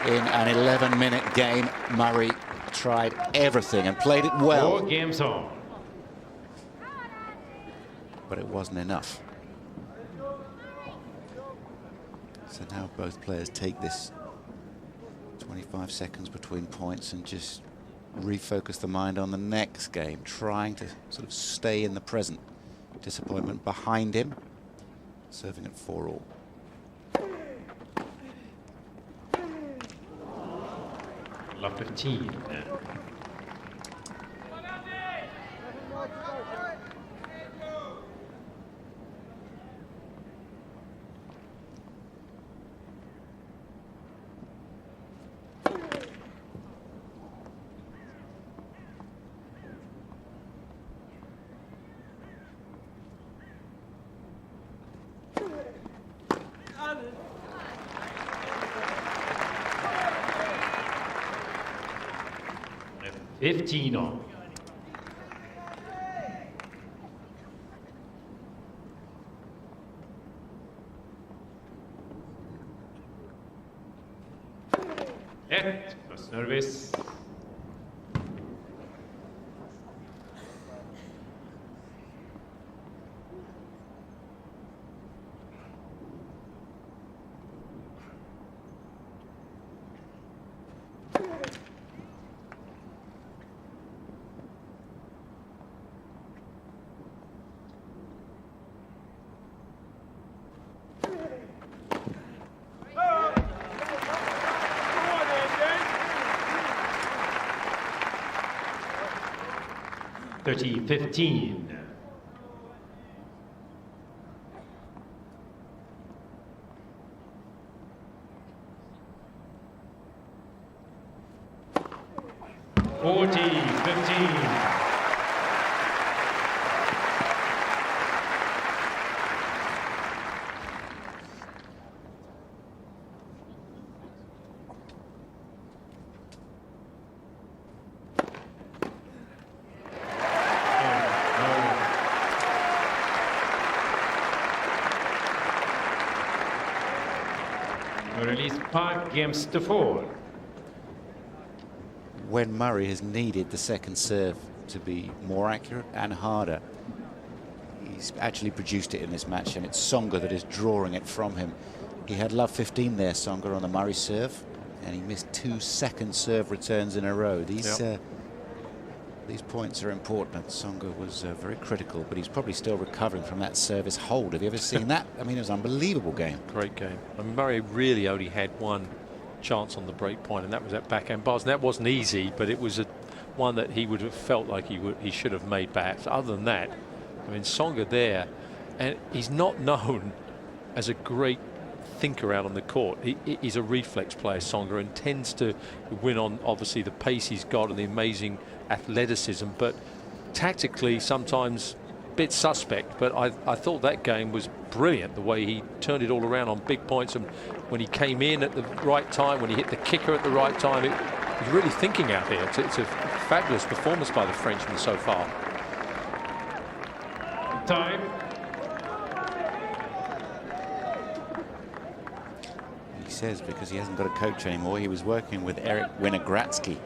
in an 11-minute game. Murray tried everything and played it well. 4 games on. But it wasn't enough. So now both players take this 25 seconds between points and just refocus the mind on the next game, trying to sort of stay in the present. Disappointment behind him, serving at 4-all. Love 15. Yeah. Left 15 on. Left, first service. Thirty 15. Forty 15. Release 5 games to 4. When Murray has needed the second serve to be more accurate and harder, he's actually produced it in this match, and it's Tsonga that is drawing it from him. He had love 15 there, Tsonga, on the Murray serve, and he missed 2 second serve returns in a row. These points are important. Tsonga was very critical, but he's probably still recovering from that service hold. Have you ever seen that? I mean, it was an unbelievable game. Great game. I mean, Murray really only had one chance on the break point, and that was that backhand bars. And that wasn't easy, but it was one that he would have felt like he should have made back. So other than that, I mean, Tsonga there, and he's not known as a great thinker out on the court. He's a reflex player, Tsonga, and tends to win on obviously the pace he's got and the amazing athleticism, but tactically sometimes bit suspect, but I thought that game was brilliant, the way he turned it all around on big points, and when he came in at the right time, when he hit the kicker at the right time, he's really thinking out here. It's a fabulous performance by the Frenchman so far. Time. He says because he hasn't got a coach anymore, he was working with Eric Winogradsky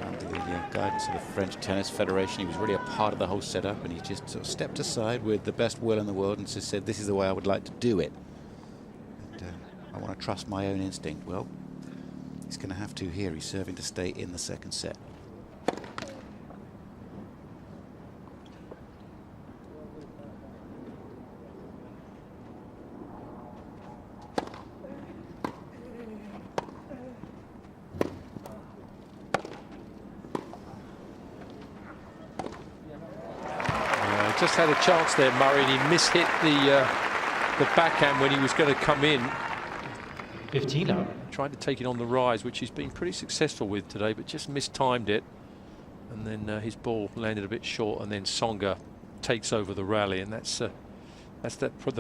under the guidance of the French Tennis Federation. He was really a part of the whole setup, and he just sort of stepped aside with the best will in the world and just said, this is the way I would like to do it. And, I want to trust my own instinct. Well, he's going to have to here. He's serving to stay in the second set. Just had a chance there, Murray, and he mishit the backhand when he was going to come in. 15 up. Tried to take it on the rise, which he's been pretty successful with today, but just mistimed it. And then his ball landed a bit short, and then Tsonga takes over the rally, and that's the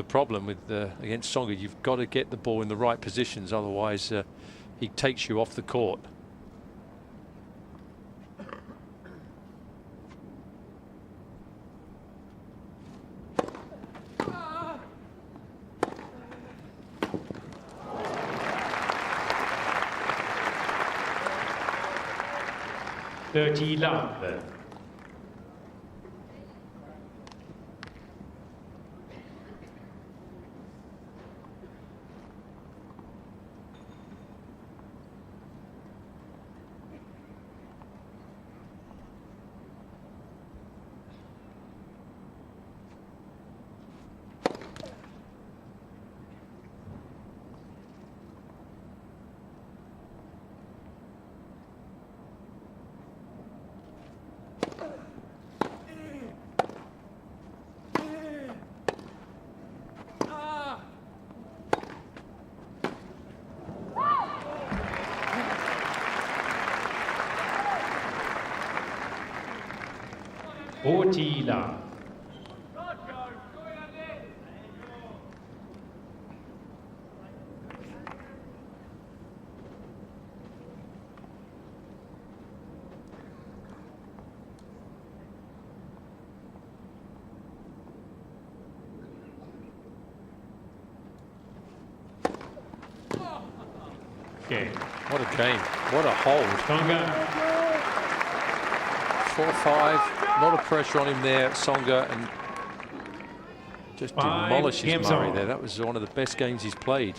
problem with against Tsonga. You've got to get the ball in the right positions, otherwise he takes you off the court. Love. 40 love. Game. What a game. What a hold. Tsonga. 4-5. A lot of pressure on him there, Tsonga, and just demolishes Murray there. That was one of the best games he's played.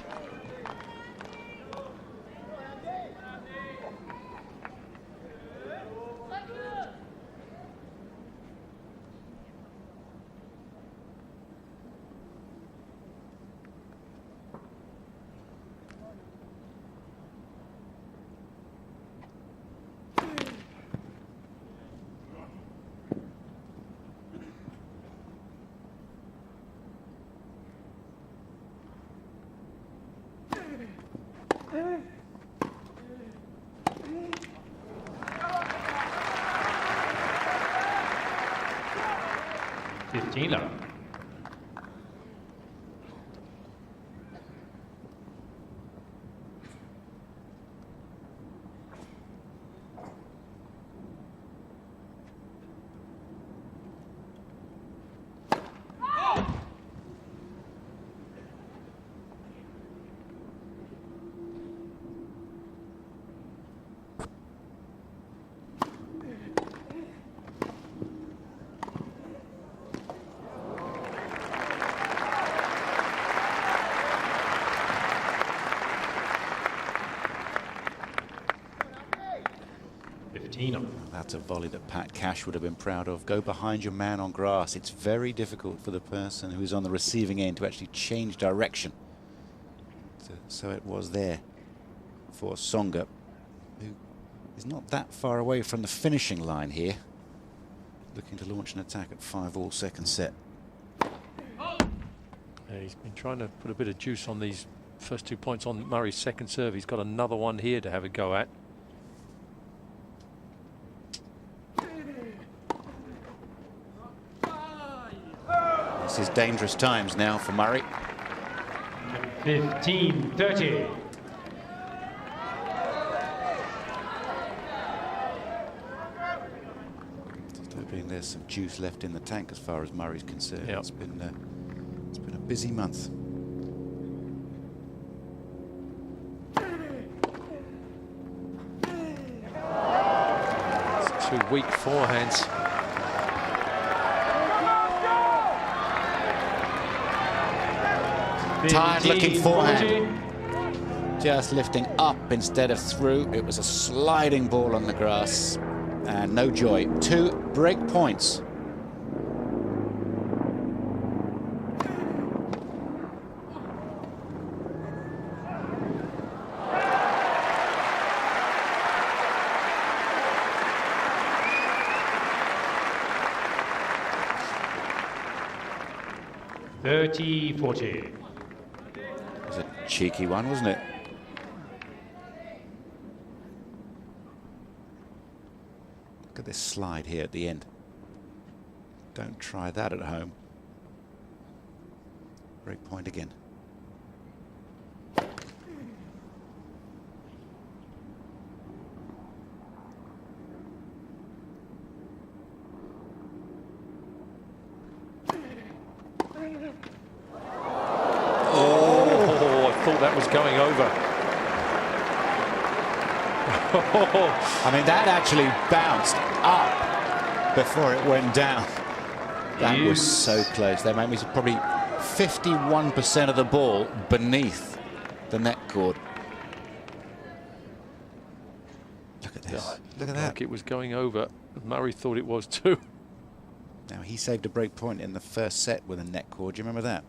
That's a volley that Pat Cash would have been proud of. Go behind your man on grass. It's very difficult for the person who's on the receiving end to actually change direction. So it was there for Tsonga, who is not that far away from the finishing line here. Looking to launch an attack at 5-all second set. Yeah, he's been trying to put a bit of juice on these first 2 points on Murray's second serve. He's got another one here to have a go at. This is dangerous times now for Murray. 15-30. Just hoping there's some juice left in the tank as far as Murray's concerned. Yep. It's been a busy month. It's 2 weak forehands. Tired looking forehand. Just lifting up instead of through. It was a sliding ball on the grass. And no joy. 2 break points. $30-40. It was a cheeky one, wasn't it? Look at this slide here at the end. Don't try that at home. Break point again. That was going over. I mean, that actually bounced up before it went down. That was so close. They made me probably 51% of the ball beneath the net cord. Look at this. Look at that. Like it was going over. Murray thought it was too. Now, he saved a break point in the first set with a net cord. Do you remember that?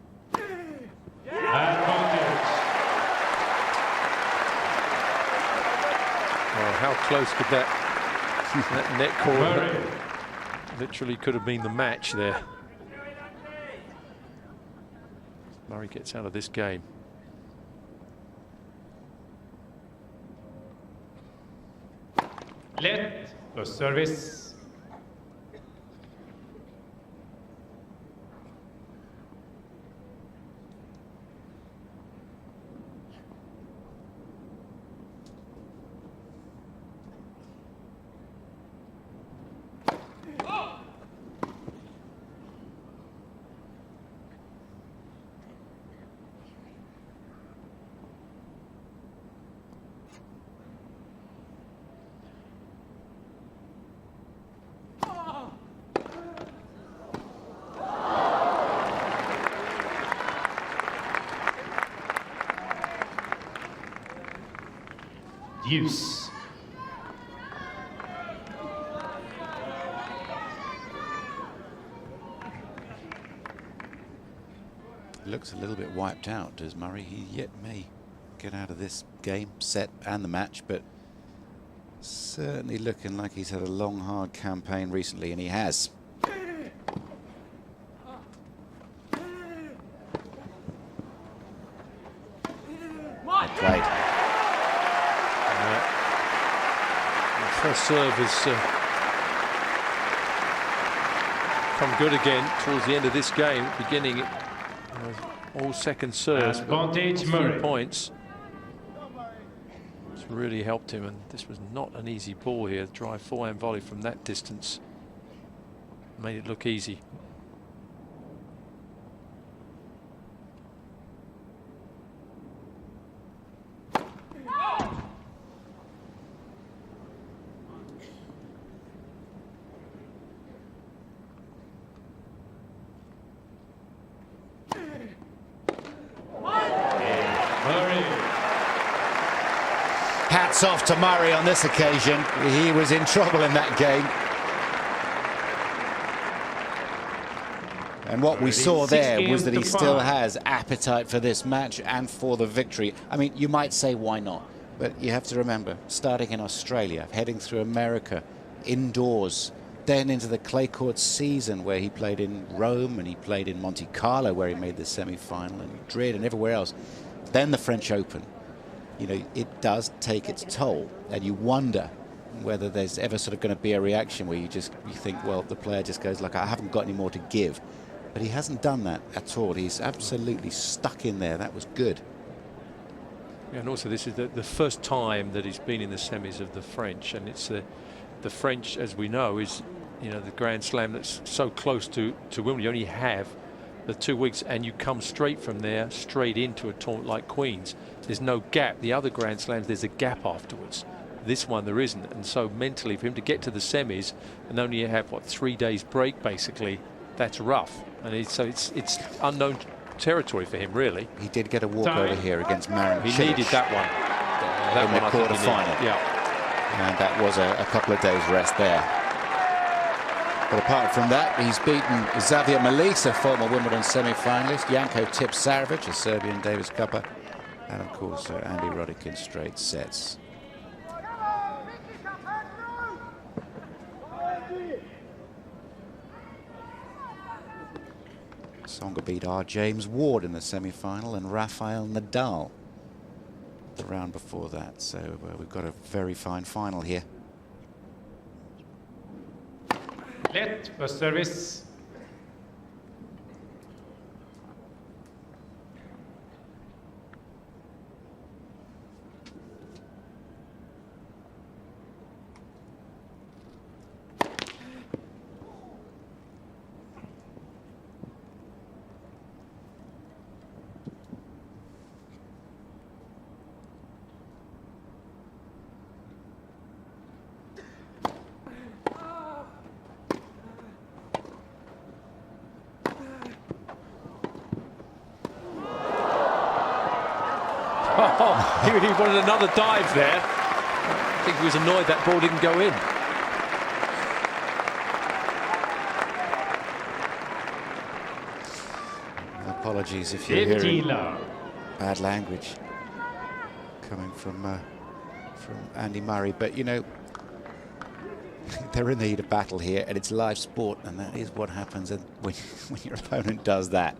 Oh, how close could that net cord literally could have been the match there. Murray gets out of this game. Let the service. Use. Looks a little bit wiped out, does Murray? He yet may get out of this game, set and the match, but certainly looking like he's had a long, hard campaign recently, and he has. Well played. First serve has come good again towards the end of this game. Beginning all second serves, Advantage, a few Murray. points. It's really helped him, and this was not an easy ball here. Drive forehand volley from that distance made it look easy. Hats off to Murray on this occasion. He was in trouble in that game. And what we saw there was that he still has appetite for this match and for the victory. I mean, you might say, why not? But you have to remember, starting in Australia, heading through America, indoors, then into the clay court season where he played in Rome and he played in Monte Carlo where he made the semi-final, and Madrid and everywhere else. Then the French Open. You know, it does take its toll, and you wonder whether there's ever sort of going to be a reaction where you think, well, the player just goes like, I haven't got any more to give. But he hasn't done that at all. He's absolutely stuck in there. That was good. Yeah, and also this is the first time that he's been in the semis of the French, and it's the French, as we know, is, you know, the Grand Slam that's so close to Wimbledon. You only have the 2 weeks, and you come straight from there straight into a tournament like Queen's. There's no gap. The other Grand Slams, there's a gap afterwards. This one there isn't, and so mentally for him to get to the semis and only have what, 3 days break basically, that's rough. And so it's unknown territory for him, really. He did get a walkover here against Marin. He needed that one. In the quarter-final. Yeah. And that was a couple of days rest there. But apart from that, he's beaten Xavier Malisse, a former Wimbledon semi-finalist, Janko Tipsarevic, a Serbian Davis Cupper, and of course Andy Roddick in straight sets. Tsonga beat R. James Ward in the semi-final and Rafael Nadal the round before that. So we've got a very fine final here. Let first service. He wanted another dive there. I think he was annoyed that ball didn't go in. Apologies if you're hearing bad language coming from Andy Murray, but you know, they're in the heat of battle here, and it's live sport, and that is what happens when your opponent does that.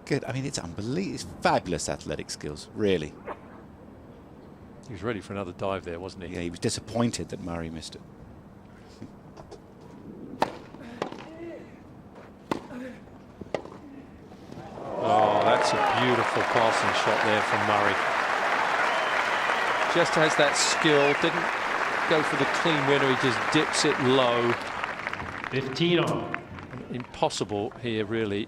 Good. I mean, it's unbelievable. It's fabulous athletic skills, really. He was ready for another dive there, wasn't he? Yeah, he was disappointed that Murray missed it. Oh, that's a beautiful passing shot there from Murray. Just has that skill. Didn't go for the clean winner. He just dips it low. 15 on. Impossible here, really,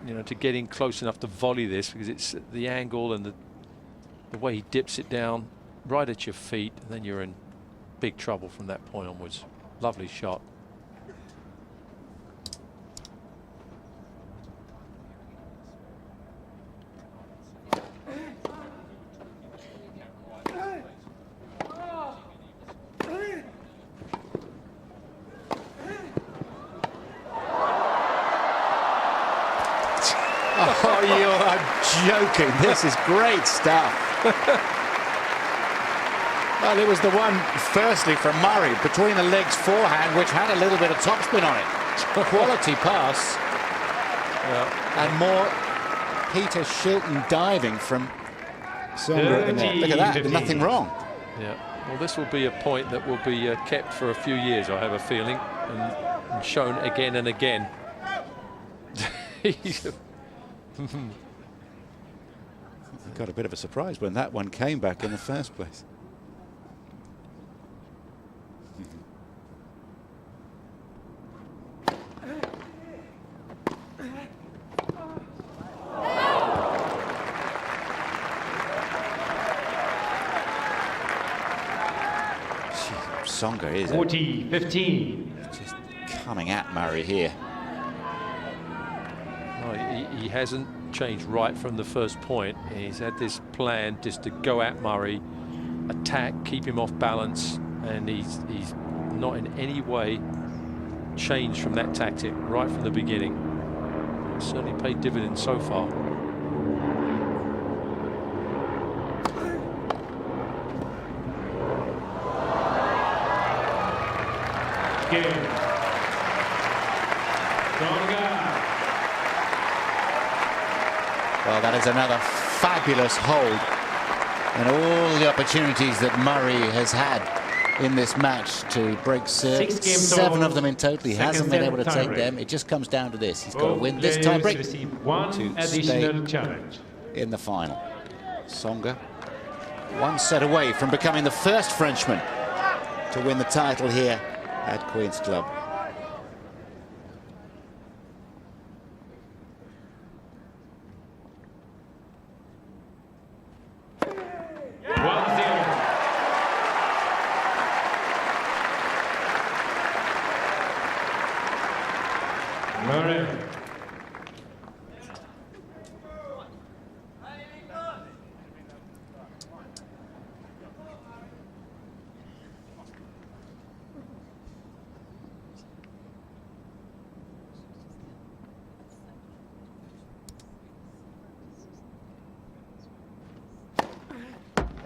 you know, to get in close enough to volley this, because it's the angle and the way he dips it down right at your feet, and then you're in big trouble from that point onwards. Lovely shot. Oh, you're joking. This is great stuff. Well, it was the one, firstly, from Murray, between the legs forehand, which had a little bit of topspin on it. Quality pass. Yeah. And more Peter Shilton diving from Tsonga. Look at that, there's nothing wrong. Yeah. Well, this will be a point that will be kept for a few years, I have a feeling, and shown again and again. Got a bit of a surprise when that one came back in the first place. Tsonga is 40-15. just coming at Murray here. Well, he hasn't changed right from the first point. He's had this plan just to go at Murray, attack, keep him off balance, and he's not in any way changed from that tactic right from the beginning. It's certainly paid dividends so far. Game. Tsonga. Well, that is another fabulous hold, and all the opportunities that Murray has had in this match to break serve. 6 game 7 total, of them in total. He second hasn't been able to set take tiebreak. them. It just comes down to this. He's got to Both win this players tiebreak receive one to additional stay challenge. in the final. Tsonga, 1 set away from becoming the first Frenchman to win the title here at Queen's Club. Murray.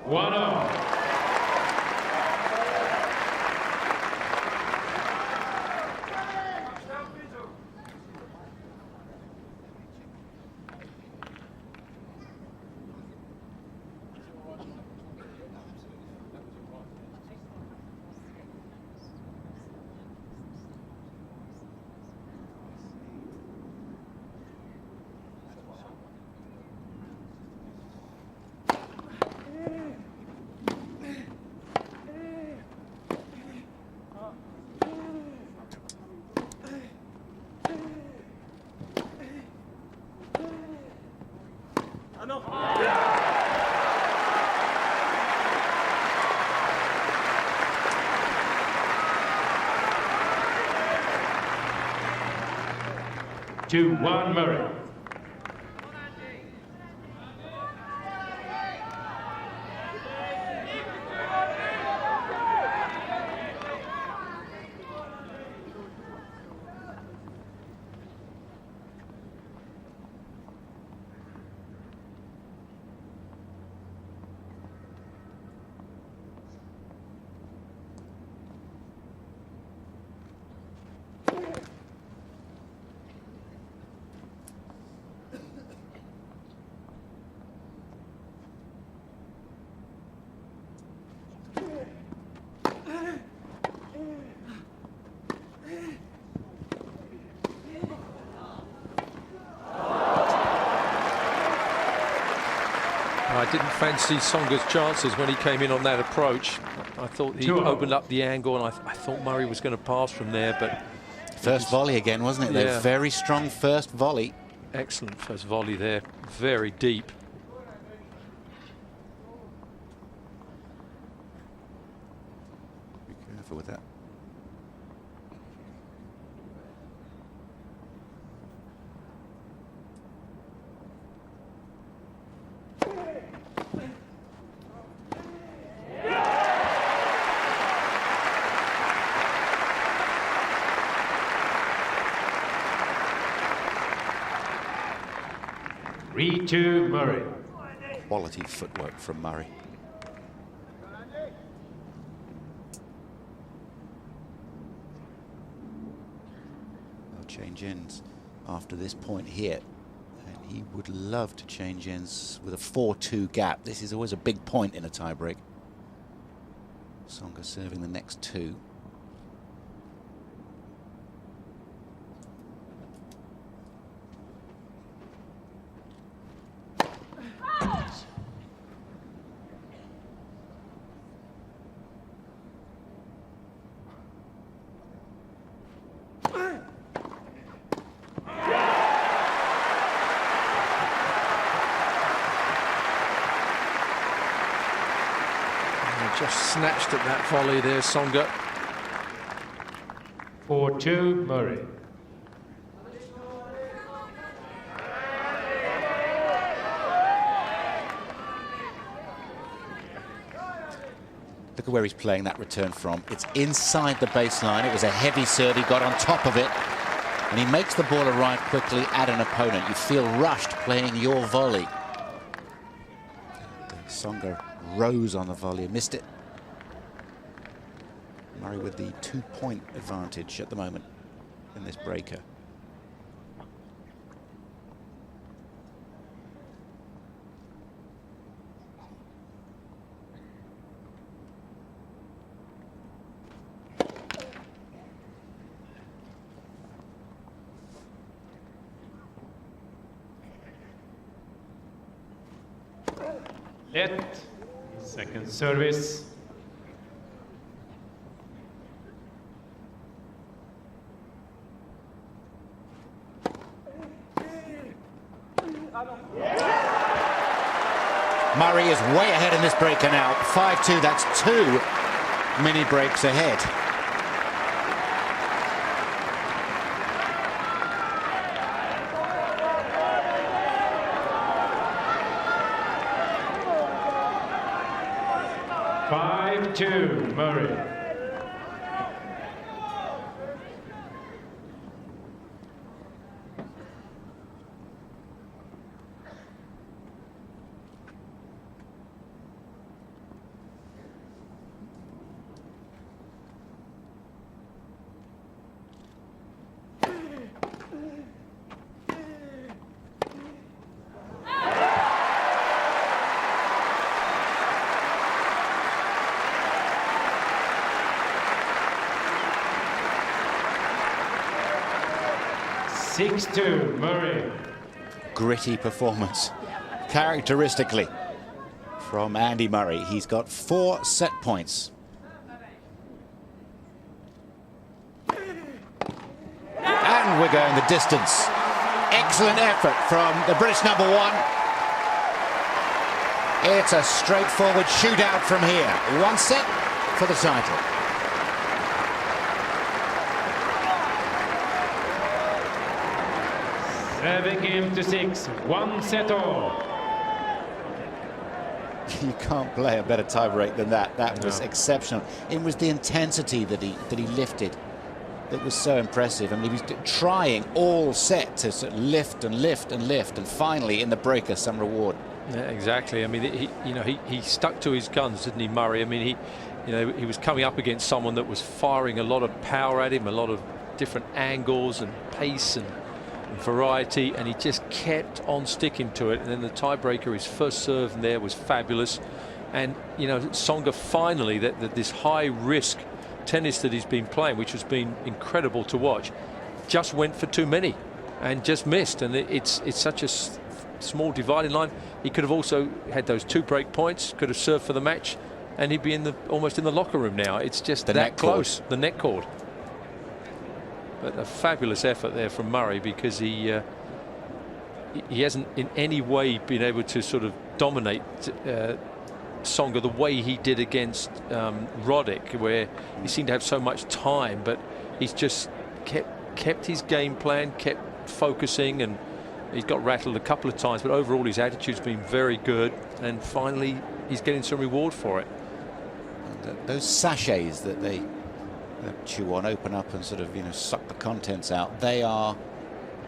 One off. Two, one, Murray. I didn't fancy Tsonga's chances when he came in on that approach. I thought he opened up the angle, and I thought Murray was going to pass from there, but... First volley again, wasn't it? Yeah. Though very strong first volley. Excellent first volley there, very deep. Be careful with that. Three-two, Murray. Quality footwork from Murray. They'll change ends after this point here. And he would love to change ends with a 4-2 gap. This is always a big point in a tiebreak. Tsonga serving the next 2. Just snatched at that volley there, Tsonga. 4-2, Murray. Look at where he's playing that return from. It's inside the baseline. It was a heavy serve. He got on top of it. And he makes the ball arrive quickly at an opponent. You feel rushed playing your volley. Tsonga rose on the volley, missed it. Murray with the 2-point advantage at the moment in this breaker. Let. Second service. Murray is way ahead in this breaker now. 5-2, that's 2 mini breaks ahead. Murray. Murray. Gritty performance, characteristically, from Andy Murray. He's got 4 set points. And we're going the distance. Excellent effort from the British number 1. It's a straightforward shootout from here. 1 set for the title. Game to 6, 1 set all. You can't play a better tie break than that. That was exceptional. It was the intensity that he lifted that was so impressive. I mean, he was trying all set to sort of lift and lift and lift, and finally in the breaker some reward. Yeah, exactly. I mean, he stuck to his guns, didn't he, Murray? I mean, he was coming up against someone that was firing a lot of power at him, a lot of different angles and pace and variety, and he just kept on sticking to it. And then the tiebreaker, his first serve in there was fabulous. And Tsonga finally, this high risk tennis that he's been playing, which has been incredible to watch, just went for too many and just missed. And it's such a small dividing line. He could have also had those 2 break points, could have served for the match, and he'd be almost in the locker room now. It's just that close. The net cord. But a fabulous effort there from Murray, because he hasn't in any way been able to sort of dominate Tsonga the way he did against Roddick, where he seemed to have so much time, but he's just kept his game plan, kept focusing, and he's got rattled a couple of times, but overall his attitude's been very good, and finally he's getting some reward for it. And those sachets that they chew on, open up and sort of suck the contents out, they are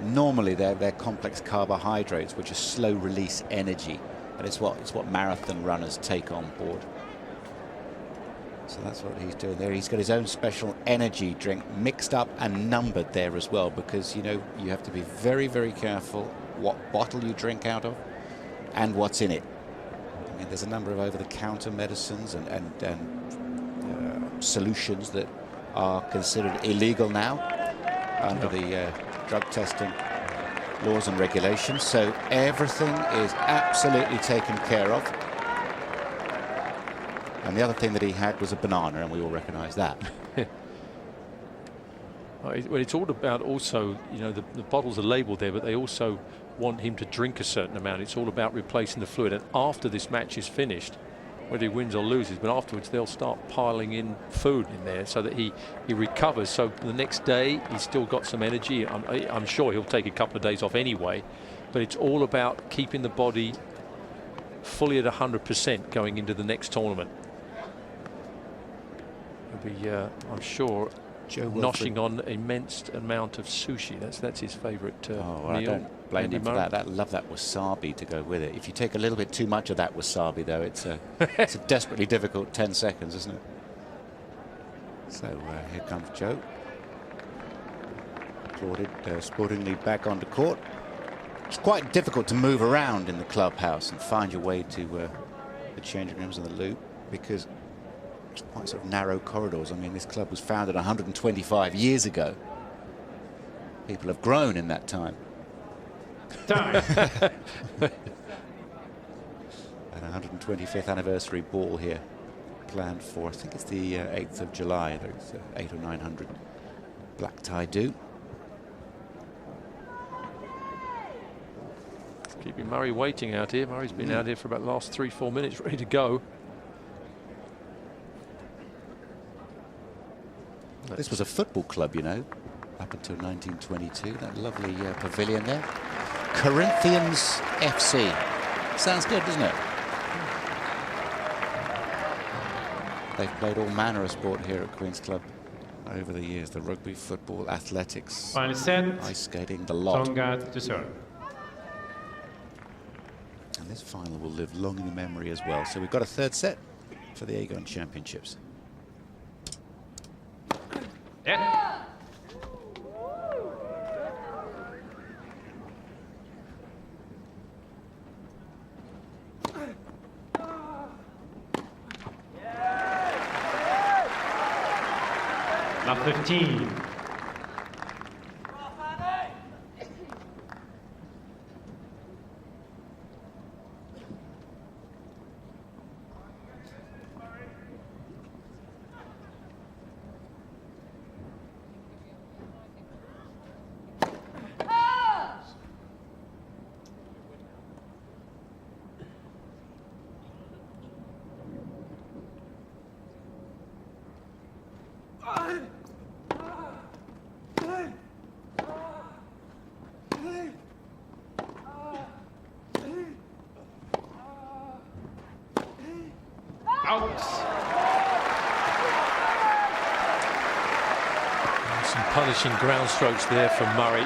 normally they're complex carbohydrates which are slow release energy, and it's what marathon runners take on board. So that's what he's doing there. He's got his own special energy drink mixed up and numbered there as well, because you have to be very, very careful what bottle you drink out of and what's in it. I mean, there's a number of over-the-counter medicines and solutions that are considered illegal now under the drug testing laws and regulations. So everything is absolutely taken care of. And the other thing that he had was a banana, and we all recognize that. Well, it's all about also, the bottles are labeled there, but they also want him to drink a certain amount. It's all about replacing the fluid. And after this match is finished, whether he wins or loses, but afterwards they'll start piling in food in there so that he recovers. So the next day he's still got some energy. I'm sure he'll take a couple of days off anyway, but it's all about keeping the body fully at 100% going into the next tournament. He'll be, I'm sure, noshing on an immense amount of sushi. That's his favourite meal. I don't blame him for that. I love that wasabi to go with it. If you take a little bit too much of that wasabi, though, it's a desperately difficult 10 seconds, isn't it? So here comes Joe. Applauded sportingly back onto court. It's quite difficult to move around in the clubhouse and find your way to the changing rooms and the loop, because it's quite sort of narrow corridors. I mean, this club was founded 125 years ago. People have grown in that time. Time. And 125th anniversary ball here planned for, I think it's the 8th of July. There's 8 or 900 black tie do. Keeping Murray waiting out here. Murray's been out here for about the last 3-4 minutes, ready to go. This was a football club, you know, up until 1922. That lovely pavilion there. Corinthians FC. Sounds good, doesn't it? They've played all manner of sport here at Queen's Club over the years. The rugby, football, athletics, Final set. ice skating, the lot. Tsonga to serve. And this final will live long in the memory as well. So we've got a third set for the Aegon Championships. Yeah. Love 15. Out. Some punishing ground strokes there from Murray.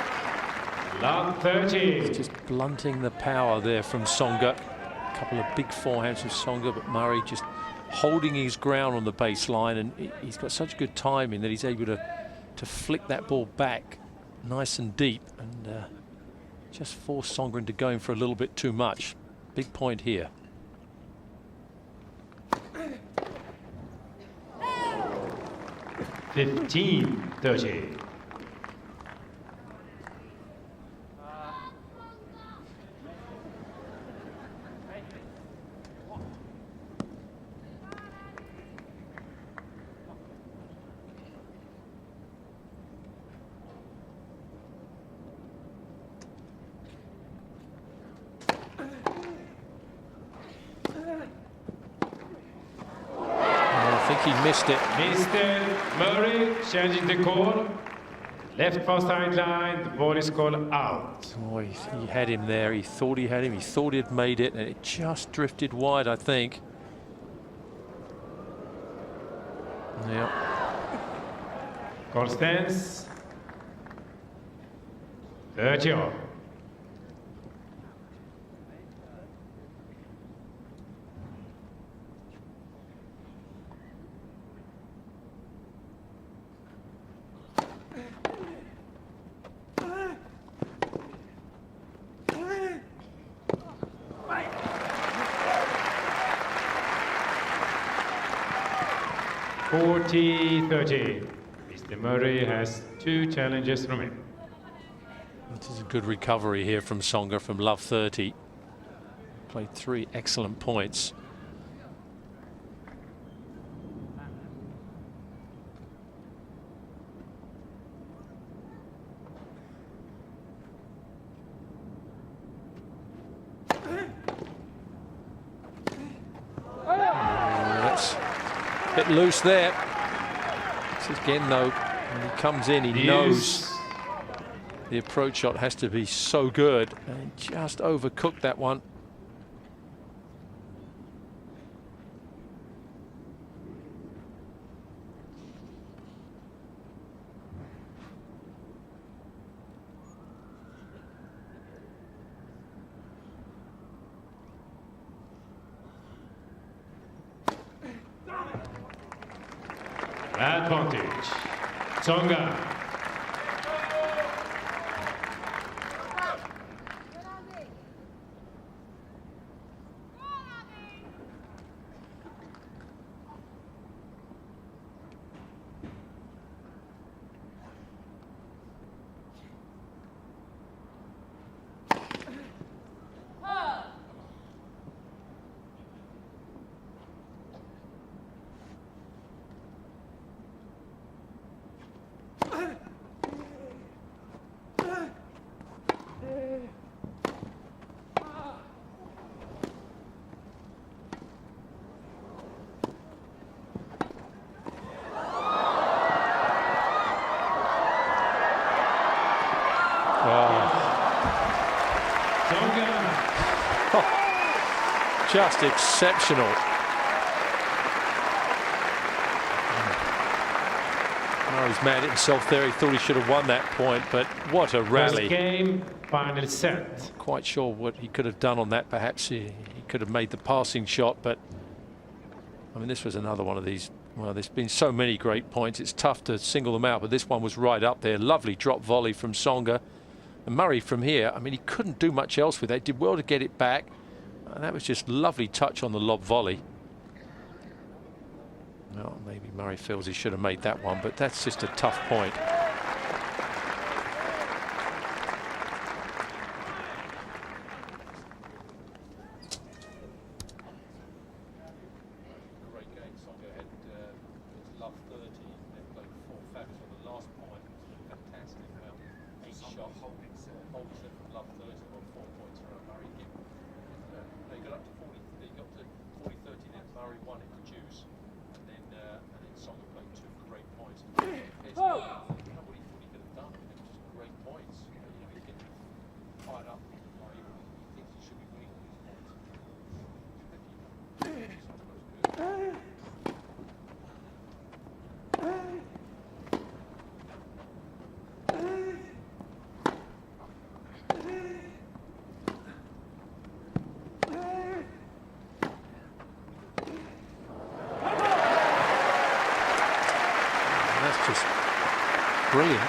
Love 30. Just blunting the power there from Tsonga. A couple of big forehands from Tsonga, but Murray just holding his ground on the baseline, and he's got such good timing that he's able to flick that ball back nice and deep and just force Tsonga into going for a little bit too much. Big point here. Fifteen 30. I think he missed it. Mr. Murray changing the call. Left far sideline, the ball is called out. Oh, he had him there. He thought he had him. He thought he'd made it, and it just drifted wide, I think. Yeah. Call stands. 30 all. (40-30). Mr. Murray has 2 challenges remaining. This is a good recovery here from Tsonga from love 30. Played 3 excellent points. That's a bit loose there. This again though, when he comes in, he knows the approach shot has to be so good, and just overcooked that one. Advantage. Tsonga. just exceptional. Murray's mad at himself there. He thought he should have won that point, but what a rally. First game, final set. Quite sure what he could have done on that. Perhaps he could have made the passing shot, but I mean, this was another one of these. Well, there's been so many great points. It's tough to single them out, but this one was right up there. Lovely drop volley from Tsonga. And Murray from here, I mean, he couldn't do much else with it. Did well to get it back. And that was just lovely touch on the lob volley. Well, maybe Murray feels he should have made that one, but that's just a tough point. Great game. Tsonga had love 30. They played 4 fabulous on the last point. Fantastic. 8 shot holding set from love 30 on 4 points around Murray. They got up to 40. They got to 40-30. Then Murray won it to juice, and then Tsonga played 2 great points. What he thought he could have done. It was just great points. You know, he's getting fired up. Murray, he thinks he should be winning all these points. That's just brilliant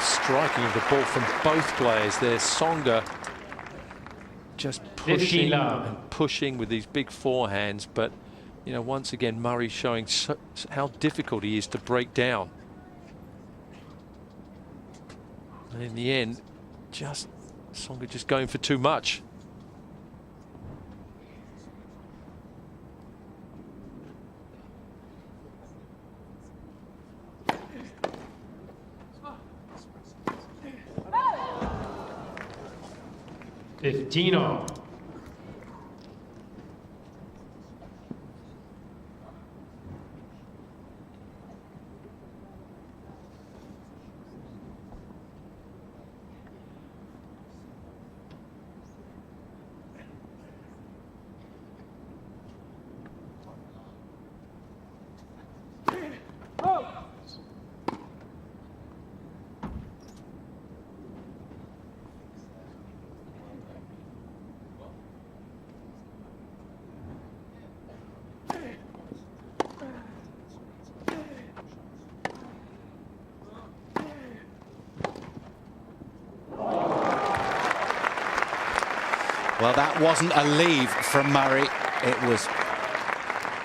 striking of the ball from both players there. Tsonga just pushing and pushing with these big forehands, but you know, once again Murray showing how difficult he is to break down. And in the end, just Tsonga just going for too much. Fifteen-all. Well, that wasn't a leave from Murray. It was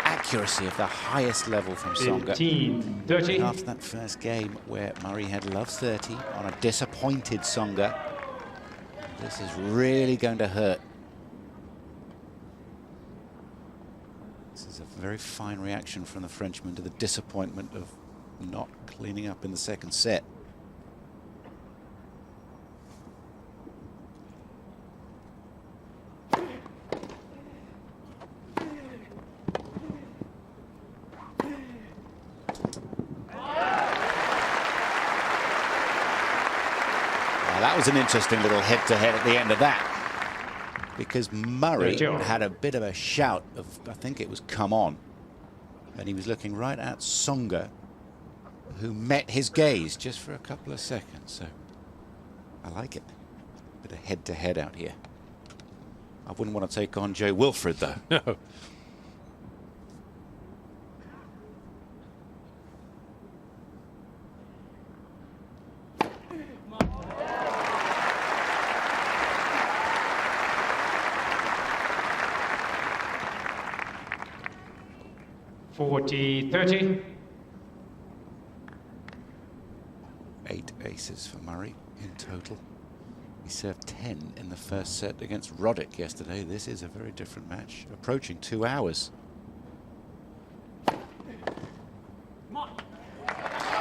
accuracy of the highest level from Tsonga. 15-30. After that first game where Murray had love 30 on a disappointed Tsonga, this is really going to hurt. This is a very fine reaction from the Frenchman to the disappointment of not cleaning up in the second set. That was an interesting little head-to-head at the end of that, because Murray had a bit of a shout of, I think it was come on, and he was looking right at Tsonga, who met his gaze just for a couple of seconds. So I like it. Bit of head-to-head out here. I wouldn't want to take on Joe Wilfred, though. No. $40-30. 8 aces for Murray in total. He served 10 in the first set against Roddick yesterday. This is a very different match, approaching 2 hours.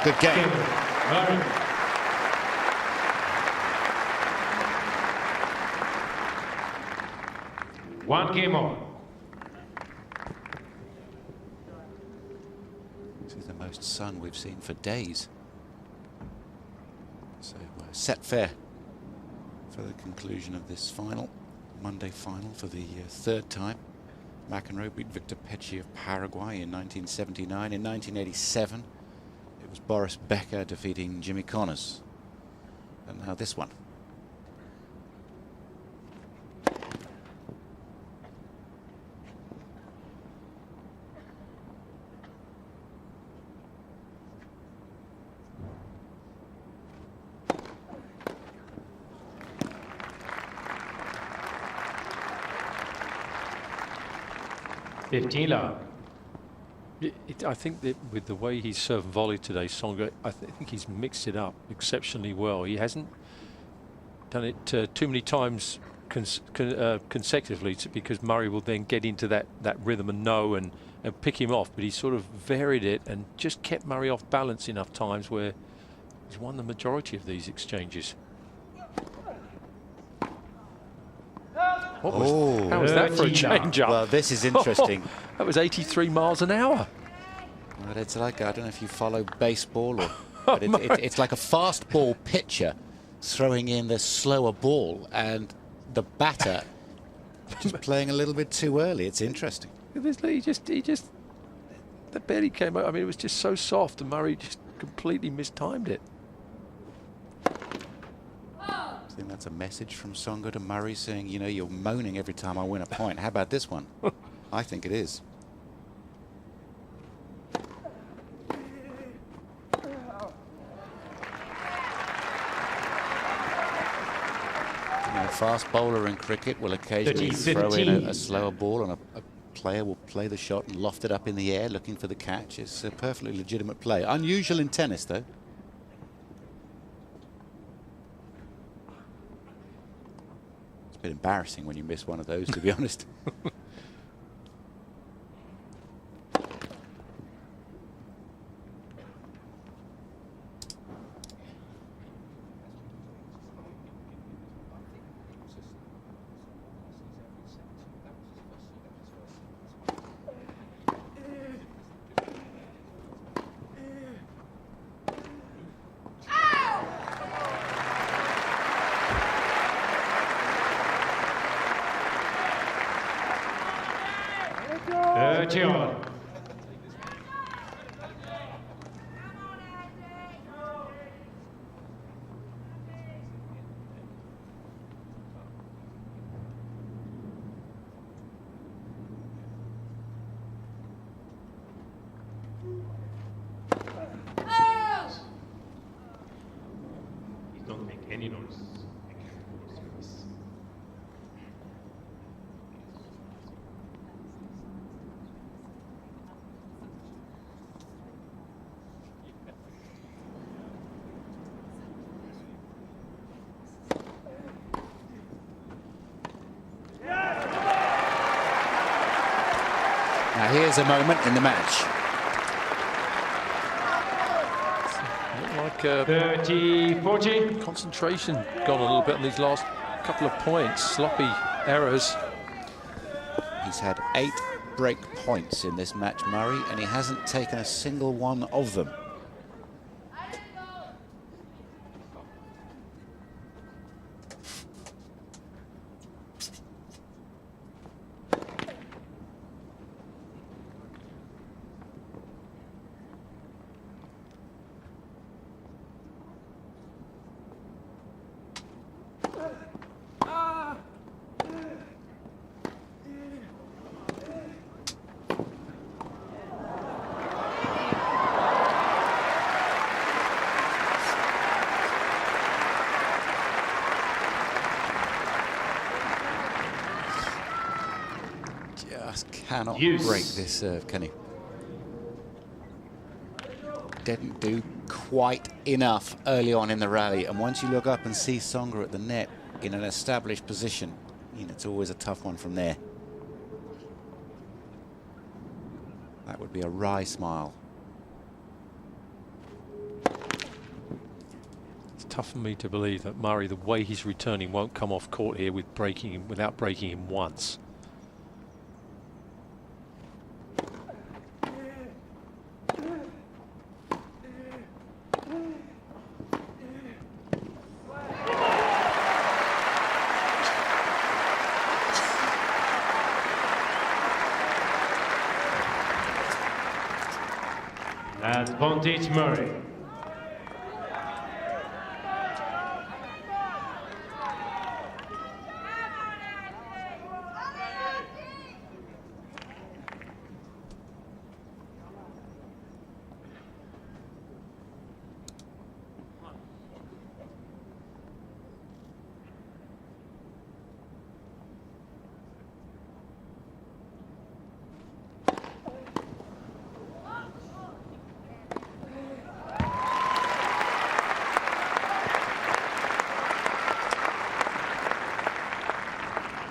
Good game. Murray. One game on. This is the most sun we've seen for days. So set fair for the conclusion of this final, Monday final for the third time. McEnroe beat Victor Pecci of Paraguay in 1979. In 1987, it was Boris Becker defeating Jimmy Connors. And now this one. I think that with the way he's served volley today, Tsonga, I think he's mixed it up exceptionally well. He hasn't done it too many times consecutively because Murray will then get into that rhythm and know and pick him off. But he sort of varied it and just kept Murray off balance enough times where he's won the majority of these exchanges. How was that for a change-up? Well, this is interesting. That was 83 miles an hour. Well, it's like, I don't know if you follow baseball, but it's like a fast ball pitcher throwing in the slower ball and the batter just playing a little bit too early. It's interesting. He just the belly came out. I mean, it was just so soft, and Murray just completely mistimed it. I think that's a message from Tsonga to Murray saying, you know, you're moaning every time I win a point. How about this one? I think it is. A fast bowler in cricket will occasionally throw in a slower ball, and a player will play the shot and loft it up in the air looking for the catch. It's a perfectly legitimate play. Unusual in tennis, though. It's a bit embarrassing when you miss one of those, to be honest. Don't make any noise. Now here's a moment in the match. Like 30-40. concentration gone a little bit on these last couple of points. Sloppy errors. He's had 8 break points in this match, Murray, and he hasn't taken a single one of them. Cannot break this serve, can he? Didn't do quite enough early on in the rally, and once you look up and see Tsonga at the net in an established position, you know, it's always a tough one from there. That would be a wry smile. It's tough for me to believe that Murray, the way he's returning, won't come off court here with breaking him without breaking him once. Advantage Murray.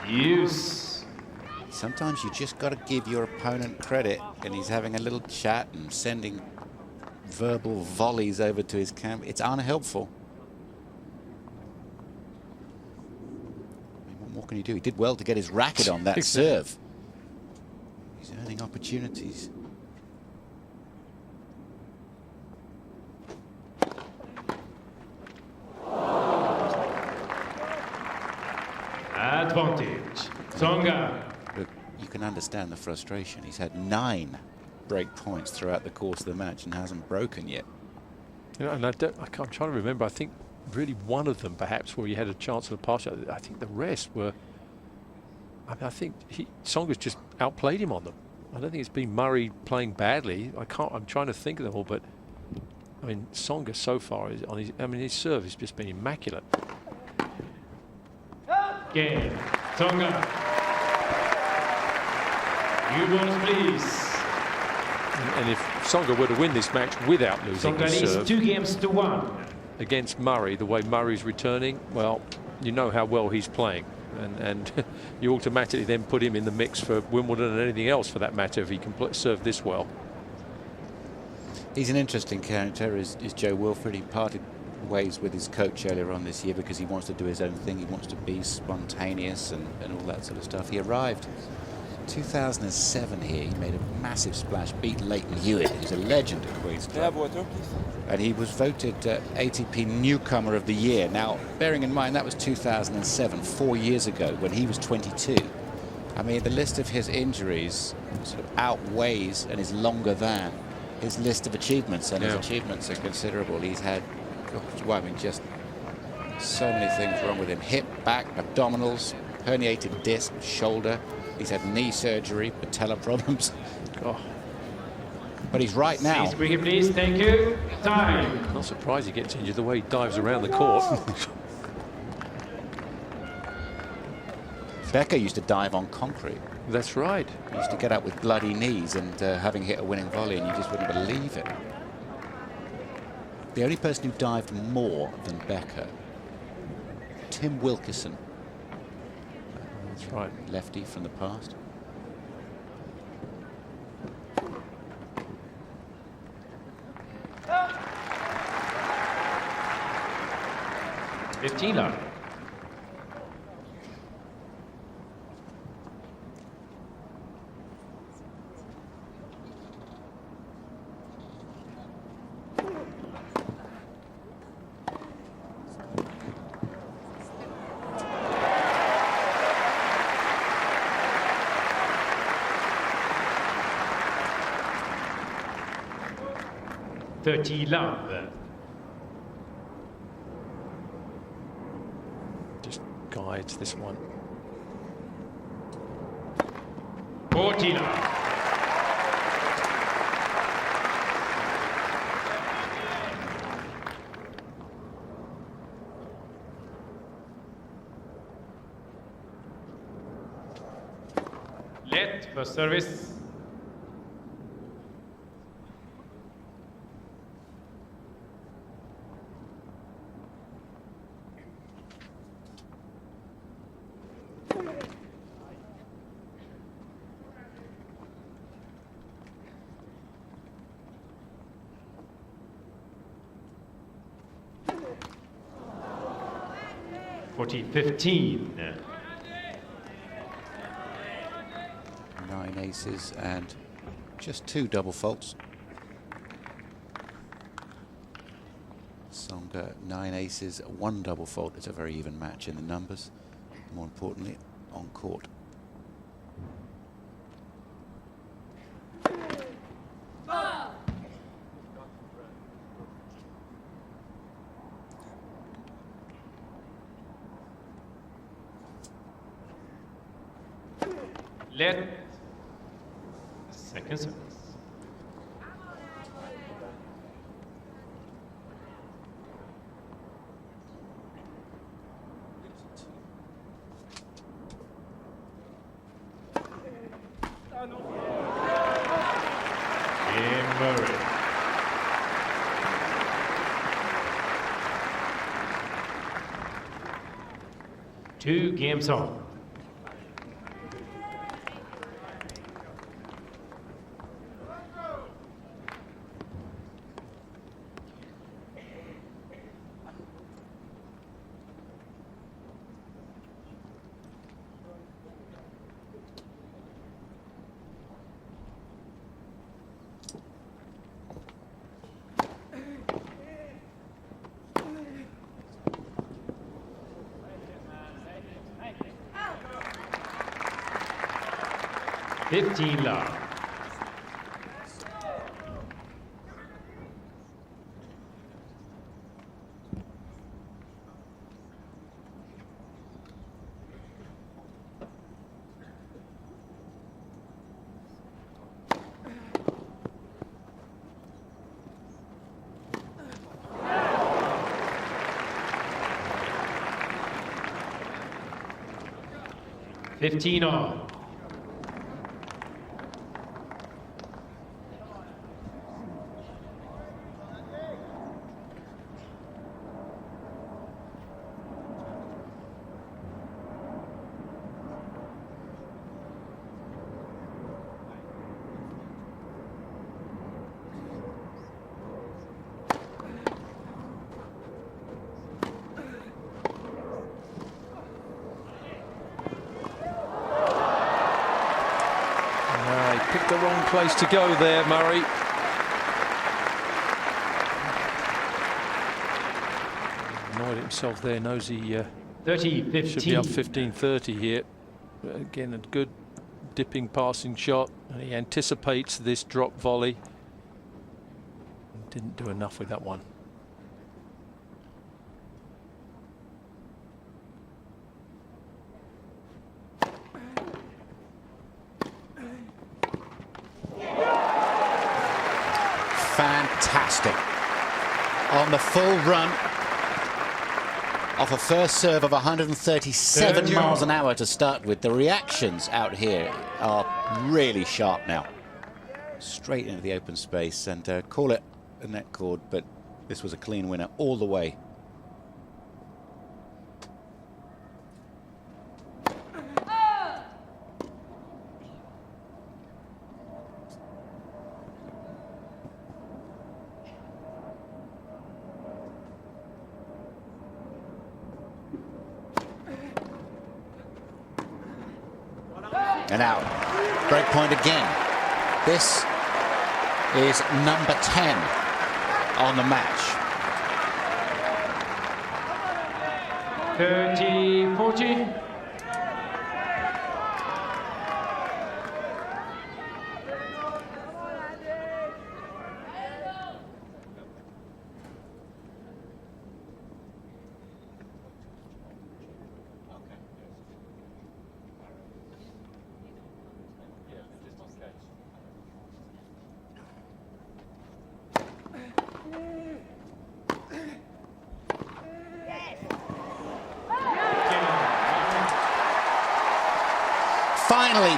Use. Sometimes you just got to give your opponent credit, and he's having a little chat and sending verbal volleys over to his camp. It's unhelpful. I mean, what more can you do? He did well to get his racket on that serve. He's earning opportunities. Advantage. Tsonga. Look, you can understand the frustration. He's had 9 break points throughout the course of the match and hasn't broken yet. You know, and I'm trying to remember. I think really one of them, perhaps, where he had a chance of a pass. I think the rest were. I mean, I think Tsonga's just outplayed him on them. I don't think it's been Murray playing badly. I'm trying to think of them all, but I mean, Tsonga so far is on his. I mean, his serve has just been immaculate. Game. Tsonga. New balls, please. And if Tsonga were to win this match without losing Tsonga the leads serve 2-1 against Murray, the way Murray's returning, well, you know how well he's playing. And you automatically then put him in the mix for Wimbledon and anything else for that matter if he can serve this well. He's an interesting character, is Joe Wilfred. He parted ways with his coach earlier on this year because he wants to do his own thing. He wants to be spontaneous and all that sort of stuff. He arrived 2007 here. He made a massive splash, beat Leighton Hewitt, who's a legend at Queen's Club. And he was voted ATP Newcomer of the Year. Now, bearing in mind that was 2007, 4 years ago, when he was 22. I mean, the list of his injuries sort of outweighs and is longer than his list of achievements, and his achievements are considerable. He's had, well, I mean, just so many things wrong with him. Hip, back, abdominals, herniated disc, shoulder. He's had knee surgery, patella problems. Oh. But he's right now. Please, thank you. Time. Not surprised he gets injured the way he dives around the court. Becker used to dive on concrete. That's right. He used to get up with bloody knees and having hit a winning volley, and you just wouldn't believe it. The only person who dived more than Becker, Tim Wilkison. That's right. Lefty from the past. Bettina. Love. Just guides this one. 40 Let for service. $40-15. 9 aces and just 2 double faults. Tsonga 9 aces, 1 double fault. It's a very even match in the numbers. More importantly, on court. Let second service. Murray. Two games on. $15 love. $15 Picked the wrong place to go there, Murray. Annoyed himself there, knows he 30-15. should be up 15-30 here. But again, a good dipping passing shot, and he anticipates this drop volley. Didn't do enough with that one. Fantastic. On the full run off a first serve of 137 miles an hour to start with. The reactions out here are really sharp now. Straight into the open space, and call it a net cord, but this was a clean winner all the way. And out. Break point again. This is number 10 on the match. 30-40. Finally,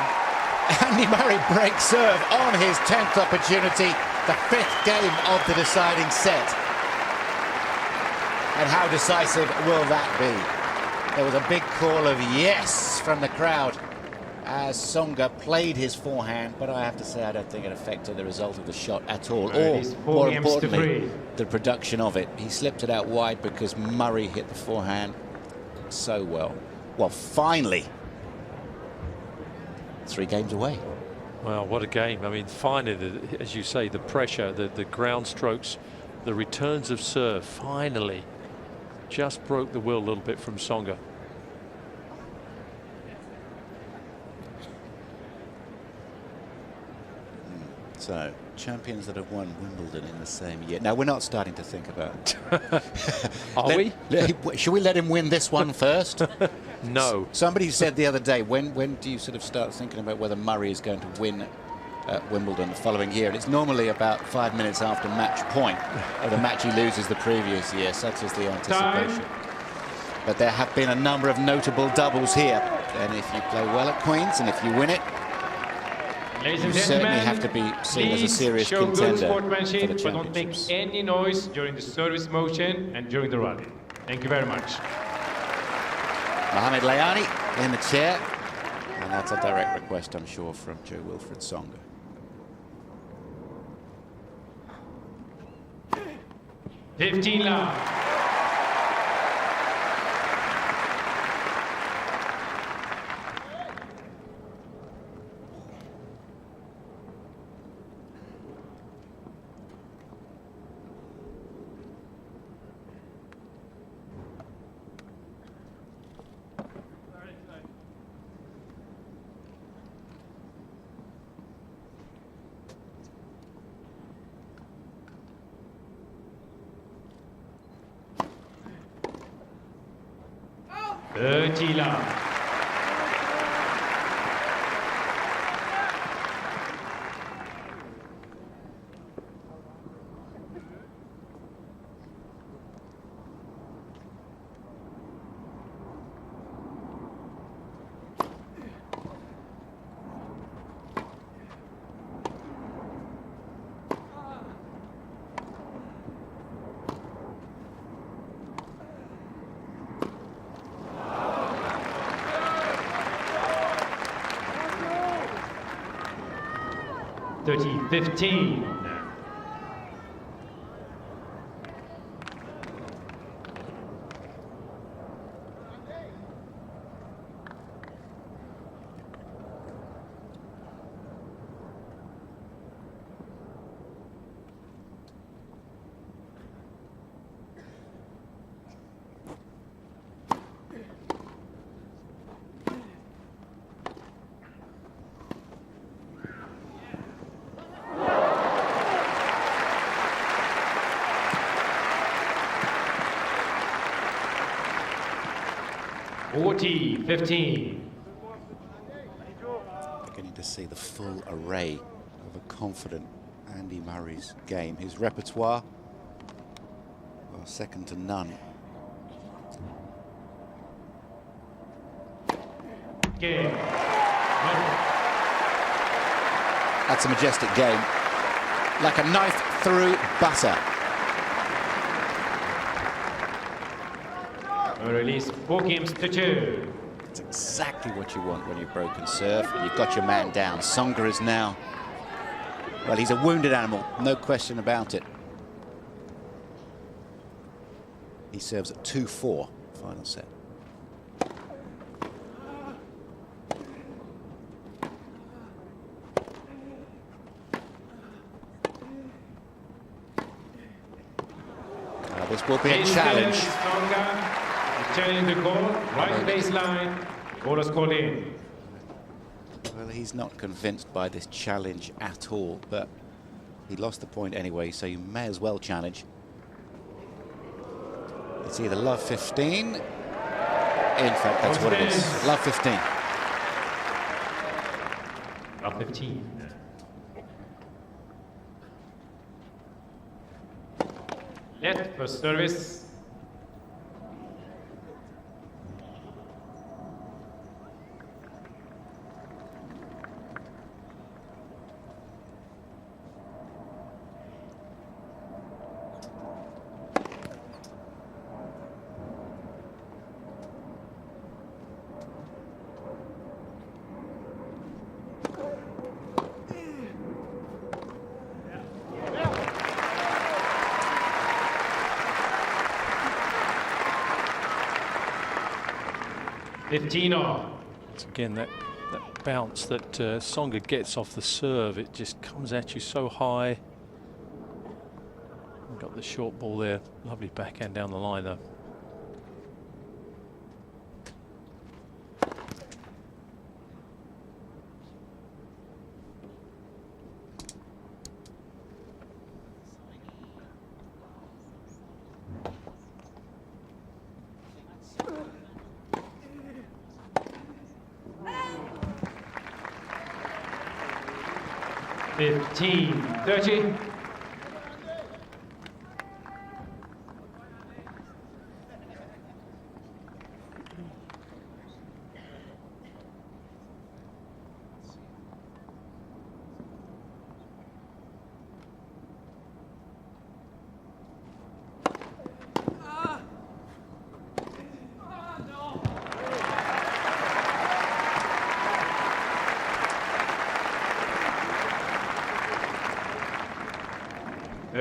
Andy Murray breaks serve on his 10th opportunity, the 5th game of the deciding set. And how decisive will that be? There was a big call of yes from the crowd as Tsonga played his forehand, but I have to say I don't think it affected the result of the shot at all, or more importantly, the production of it. He slipped it out wide because Murray hit the forehand so well. Well, finally, 3 games away. Well, what a game. I mean, finally, as you say, the pressure, the ground strokes, the returns of serve, finally just broke the will a little bit from Tsonga. So, champions that have won Wimbledon in the same year. Now, we're not starting to think about Are we? Should we let him win this one first? No. Somebody said the other day, when do you sort of start thinking about whether Murray is going to win at Wimbledon the following year? And it's normally about 5 minutes after match point of the match he loses the previous year, such as the anticipation. But there have been a number of notable doubles here. And if you play well at Queen's and if you win it, you certainly have to be seen as a serious show good contender for sportsmanship, the but don't make championships. any noise during the service motion and during the rally. Thank you very much. Mohamed Layani in the chair. And that's a direct request, I'm sure, from Joe Wilfred Tsonga. $15 love. Tila. $30-15. $40-15. Beginning to see the full array of a confident Andy Murray's game. His repertoire, well, second to none. Game. That's a majestic game. Like a knife through butter. Release 4 games to 2. It's exactly what you want when you've broken serve. You've got your man down. Tsonga is now, well, he's a wounded animal, no question about it. He serves at 2-4, final set. This will be a challenge. Challenge the goal, right baseline, ball is called in. Well, he's not convinced by this challenge at all, but he lost the point anyway, so you may as well challenge. It's either love 15. In fact, that's what it is. Love 15. Love 15. Left first service. It's again that bounce that Tsonga gets off the serve. It just comes at you so high. Got the short ball there. Lovely backhand down the line though. 15-30.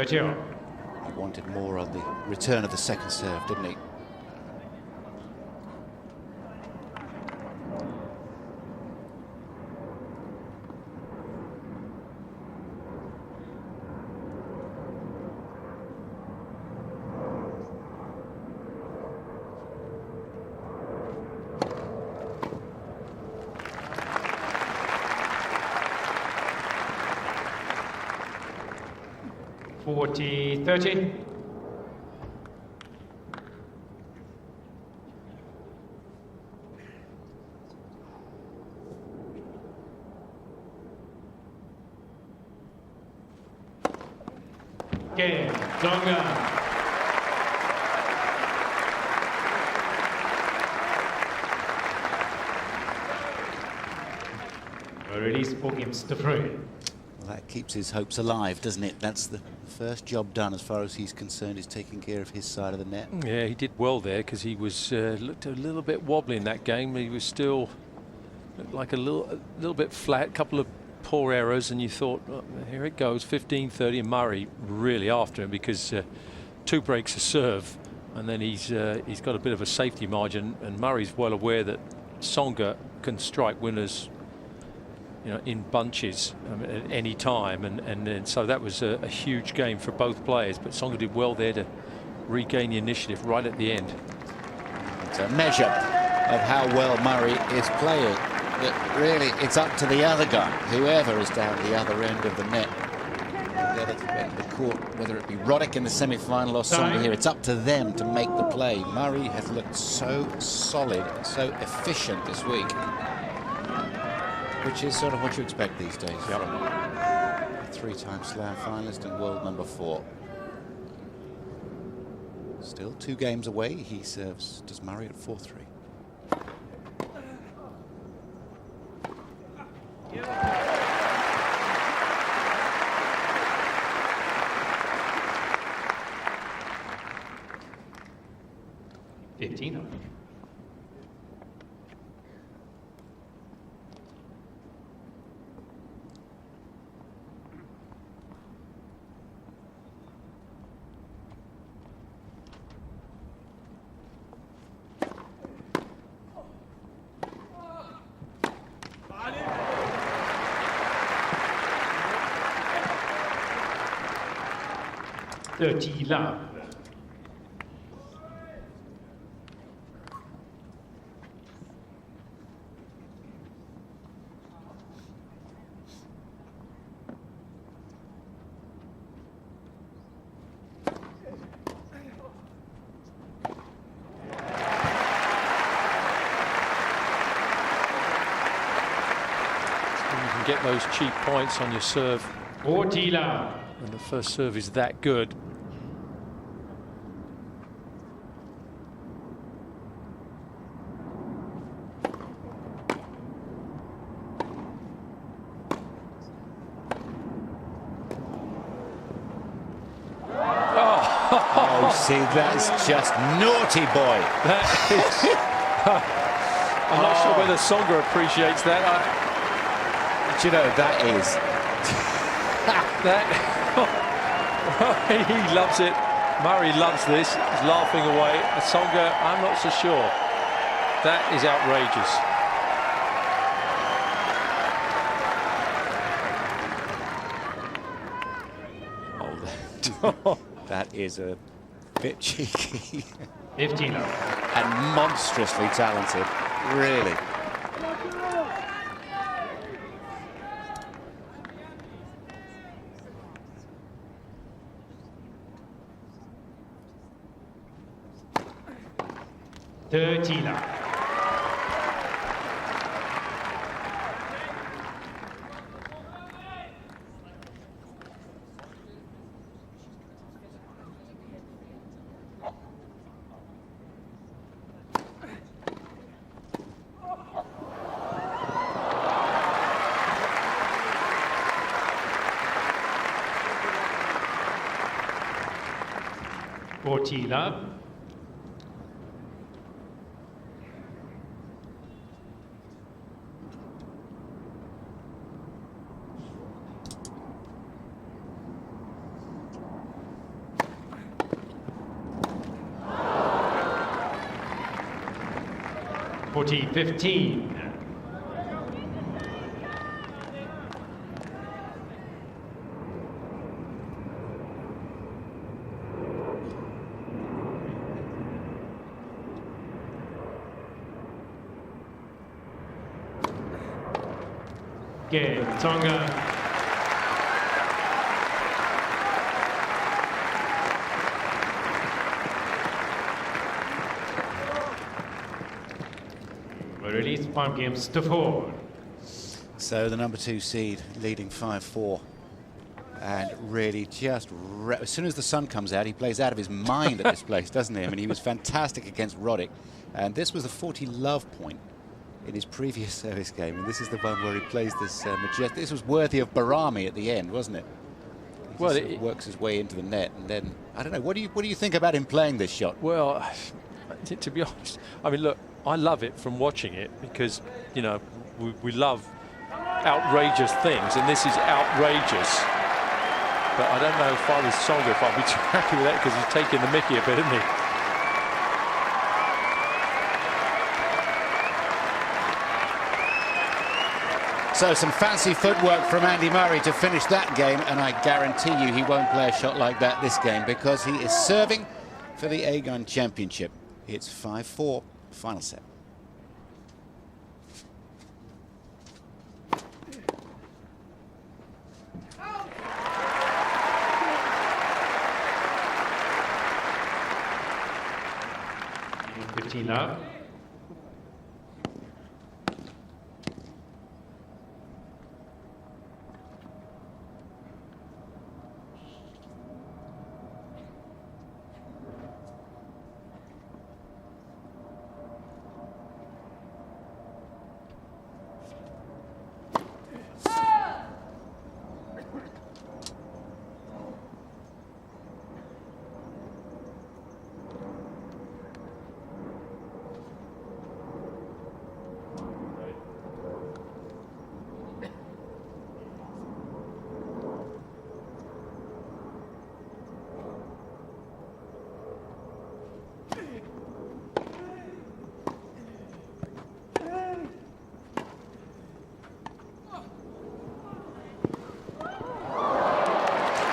He wanted more on the return of the second serve, didn't he? $40-30. Game, Tsonga. A release for games to free. Well, that keeps his hopes alive, doesn't it? That's the first job done as far as he's concerned, is taking care of his side of the net. Yeah, he did well there because he was looked a little bit wobbly in that game. He was still looked like a little bit flat, couple of poor errors, and you thought, oh, here it goes, 15-30, and Murray really after him because 2 breaks a serve, and then he's got a bit of a safety margin, and Murray's well aware that Tsonga can strike winners, you know, in bunches at any time, and so that was a huge game for both players. But Tsonga did well there to regain the initiative right at the end. It's a measure of how well Murray is playing. That really, it's up to the other guy, whoever is down the other end of the net, the other end of the court, whether it be Roddick in the semi-final or Tsonga here. It's up to them to make the play. Murray has looked so solid, so efficient this week, which is sort of what you expect these days from a 3-time Slam finalist and world number 4. Still 2 games away. He serves, does Murray at 4-3. Love. You can get those cheap points on your serve 40 love. when the first serve is that good. Oh, see, that's just naughty, boy. That is, I'm not sure whether Tsonga appreciates that. But you know, that is. He loves it. Murray loves this. He's laughing away. Tsonga, I'm not so sure. That is outrageous. Oh, that is a bit cheeky. 15 love. And monstrously talented, really. Love. 40 love. (40-15). Again, Tsonga. Release 5 games to 4. So the number 2 seed leading 5-4. And really just, as soon as the sun comes out, he plays out of his mind at this place, doesn't he? I mean, he was fantastic against Roddick. And this was the 40 love point in his previous service game. And this is the one where he plays this majestic. This was worthy of Barami at the end, wasn't it? He well, it works his way into the net. And then, I don't know, what do you think about him playing this shot? Well, to be honest, I mean, look, I love it from watching it because, you know, we love outrageous things, and this is outrageous. But I don't know if I was Tsonga, if I'd be too happy with that, because he's taking the mickey a bit, isn't he? So some fancy footwork from Andy Murray to finish that game, and I guarantee you he won't play a shot like that this game, because he is serving for the A-Gun Championship. It's 5-4, final set. Love.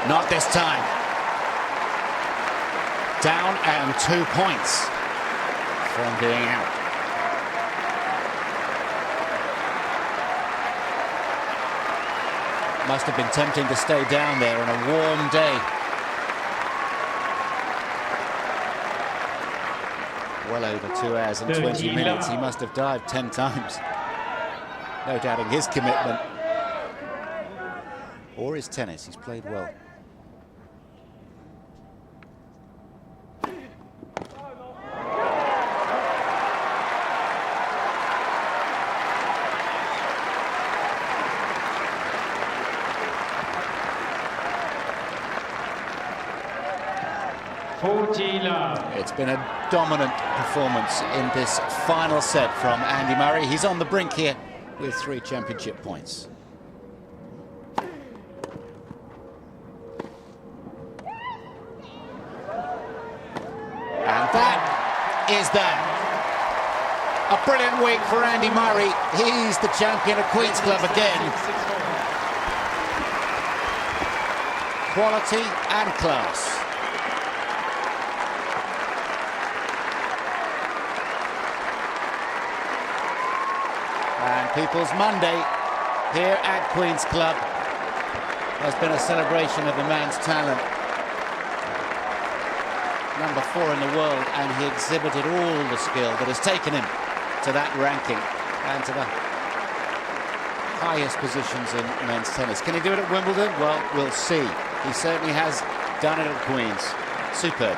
Not this time. Down and 2 points from being out. Must have been tempting to stay down there on a warm day. Well over 2 hours and 20 minutes. He must have dived 10 times. No doubting his commitment. Or his tennis. He's played well. It's been a dominant performance in this final set from Andy Murray. He's on the brink here with 3 championship points. And that is that. A brilliant week for Andy Murray. He's the champion of Queen's Club again. Quality and class. And People's Monday here at Queen's Club has been a celebration of the man's talent. Number 4 in the world, and he exhibited all the skill that has taken him to that ranking and to the highest positions in men's tennis. Can he do it at Wimbledon? Well, we'll see. He certainly has done it at Queen's. Superb.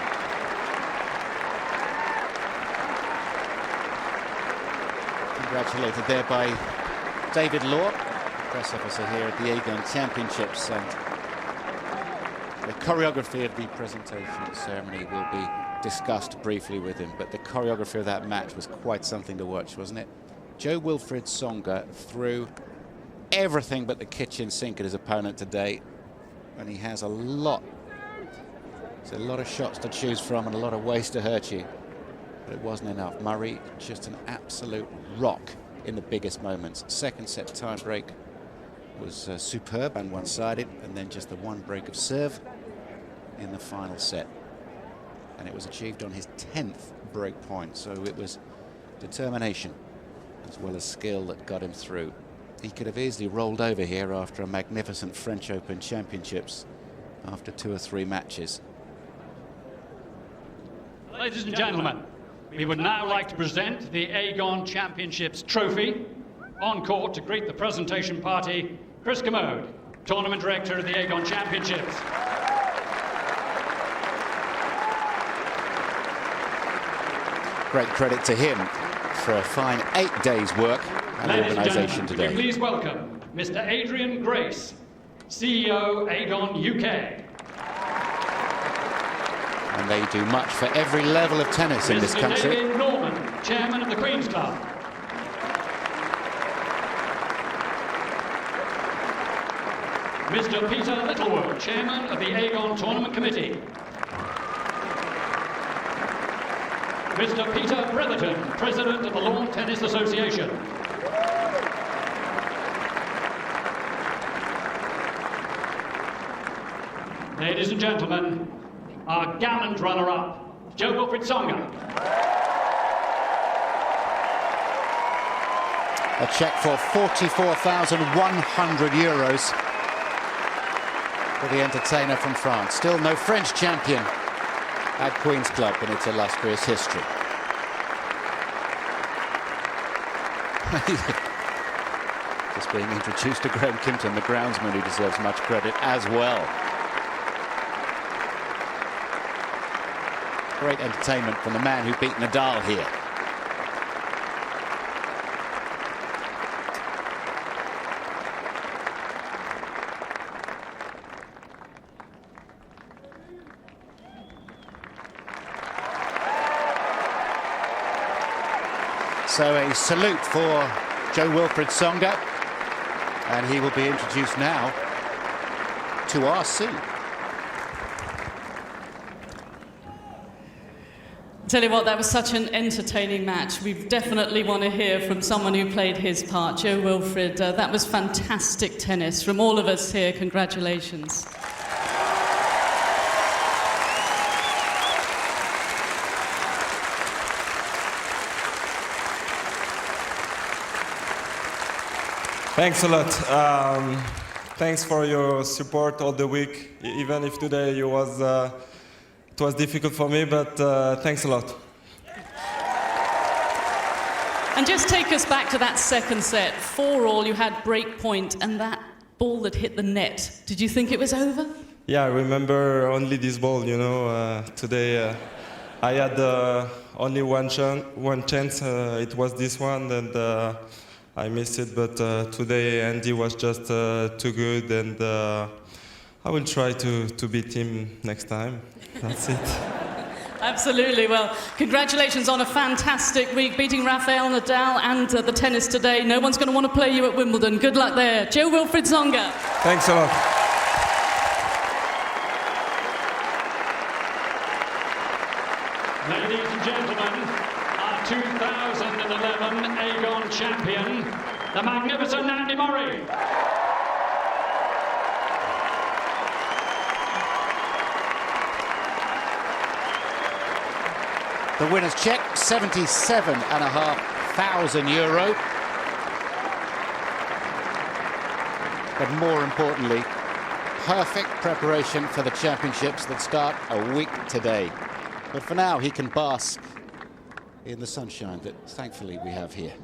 Congratulated there by David Law, press officer here at the A-Gun Championships, and The choreography of the presentation ceremony will be discussed briefly with him, but the choreography of that match was quite something to watch, wasn't it? Jo-Wilfried Tsonga threw everything but the kitchen sink at his opponent today, and he has a lot. There's a lot of shots to choose from and a lot of ways to hurt you, but it wasn't enough. Murray just an absolute rock in the biggest moments. Second set tie break was superb and one-sided, and then just the one break of serve in the final set, and it was achieved on his 10th break point, so it was determination as well as skill that got him through. He could have easily rolled over here after a magnificent French Open Championships after 2 or 3 matches. Ladies and gentlemen, we would now like to present the Aegon Championships trophy. On court to greet the presentation party, Chris Commode, Tournament Director of the Aegon Championships. Great credit to him for a fine 8 days' work and organisation today. Will you please welcome Mr. Adrian Grace, CEO Aegon UK. And they do much for every level of tennis in this country. Mr. David Norman, Chairman of the Queen's Club. Mr. Peter Littlewood, Chairman of the Aegon Tournament Committee. Mr. Peter Bretherton, President of the Lawn Tennis Association. Ladies and gentlemen, our gallant runner-up, Jo-Wilfried Tsonga. A cheque for €44,100 for the entertainer from France. Still no French champion at Queen's Club in its illustrious history. Just being introduced to Graham Kimpton, the groundsman, who deserves much credit as well. Great entertainment from the man who beat Nadal here. So a salute for Jo-Wilfried Tsonga, and he will be introduced now to RC. Tell you what, that was such an entertaining match. We definitely want to hear from someone who played his part. Jo-Wilfried, that was fantastic tennis. From all of us here, congratulations. Thanks a lot. Thanks for your support all the week, even if today it was difficult for me, but thanks a lot. And just take us back to that second set. 4-all, you had break point, and that ball that hit the net. Did you think it was over? Yeah, I remember only this ball, you know. Today I had only one chance. It was this one, and I missed it, but today Andy was just too good, and I will try to beat him next time. That's it. Absolutely. Well, congratulations on a fantastic week, beating Rafael Nadal and the tennis today. No one's going to want to play you at Wimbledon. Good luck there. Jo-Wilfried Tsonga. Thanks a lot. Ladies and gentlemen, our 2011 Aegon champion, the magnificent Andy Murray. The winner's cheque, €77,500. But more importantly, perfect preparation for the championships that start a week today. But for now, he can bask in the sunshine that thankfully we have here.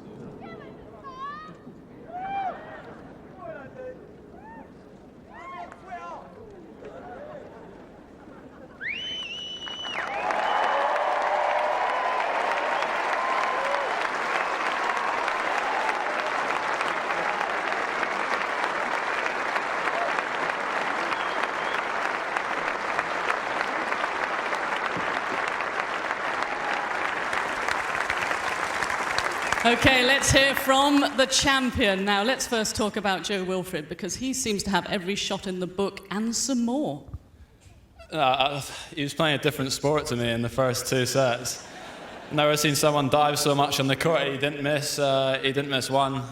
Okay, let's hear from the champion. Now, let's first talk about Joe Wilfred, because he seems to have every shot in the book and some more. He was playing a different sport to me in the first 2 sets. Never seen someone dive so much on the court. He didn't miss one.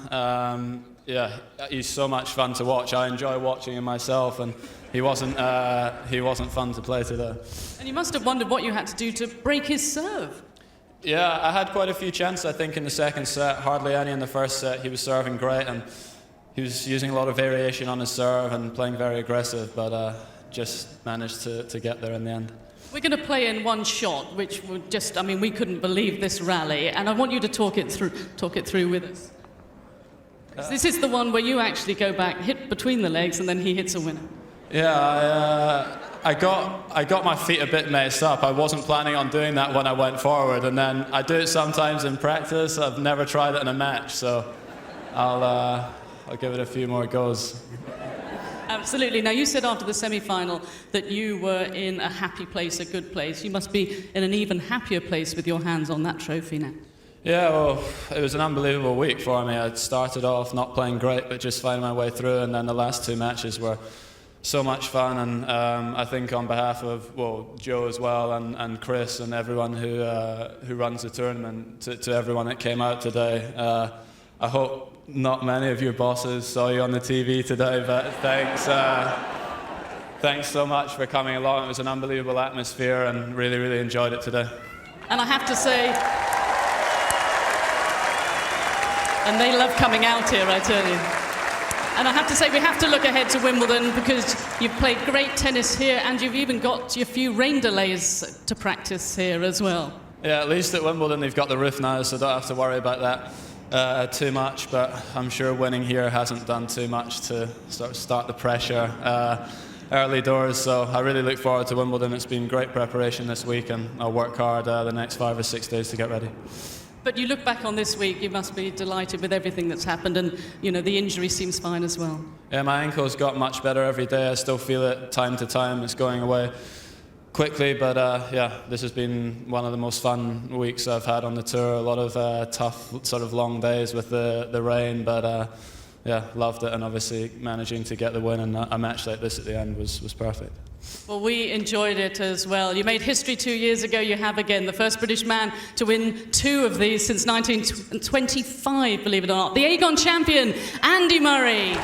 Yeah, he's so much fun to watch. I enjoy watching him myself, and he wasn't fun to play today. And you must have wondered what you had to do to break his serve. Yeah, I had quite a few chances, I think, in the second set. Hardly any in the first set. He was serving great, and he was using a lot of variation on his serve and playing very aggressive, but just managed to get there in the end. We're going to play in one shot, which would just, I mean, we couldn't believe this rally, and I want you to talk it through with us. This is the one where you actually go back, hit between the legs, and then he hits a winner. Yeah, I got my feet a bit messed up. I wasn't planning on doing that when I went forward, and then I do it sometimes in practice. I've never tried it in a match, so I'll give it a few more goes. Absolutely. Now, you said after the semi-final that you were in a happy place, a good place. You must be in an even happier place with your hands on that trophy now. Yeah, well, it was an unbelievable week for me. I started off not playing great, but just finding my way through, and then the last 2 matches were so much fun, and I think on behalf of Joe as well, and Chris and everyone who runs the tournament, to everyone that came out today, I hope not many of your bosses saw you on the TV today, but thanks so much for coming along. It was an unbelievable atmosphere, and really, really enjoyed it today. And I have to say, and they love coming out here, I tell you. And I have to say, we have to look ahead to Wimbledon, because you've played great tennis here, and you've even got your few rain delays to practice here as well. Yeah, at least at Wimbledon they've got the roof now, so don't have to worry about that too much. But I'm sure winning here hasn't done too much to sort of start the pressure early doors. So I really look forward to Wimbledon. It's been great preparation this week, and I'll work hard the next 5 or 6 days to get ready. But you look back on this week, you must be delighted with everything that's happened, and the injury seems fine as well. Yeah, my ankle's got much better every day. I still feel it time to time. It's going away quickly, but yeah, this has been one of the most fun weeks I've had on the tour. A lot of tough, sort of long days with the rain, but yeah, loved it, and obviously managing to get the win in a match like this at the end was perfect. Well, we enjoyed it as well. You made history 2 years ago. You have again, the first British man to win 2 of these since 1925, believe it or not. The Aegon champion, Andy Murray.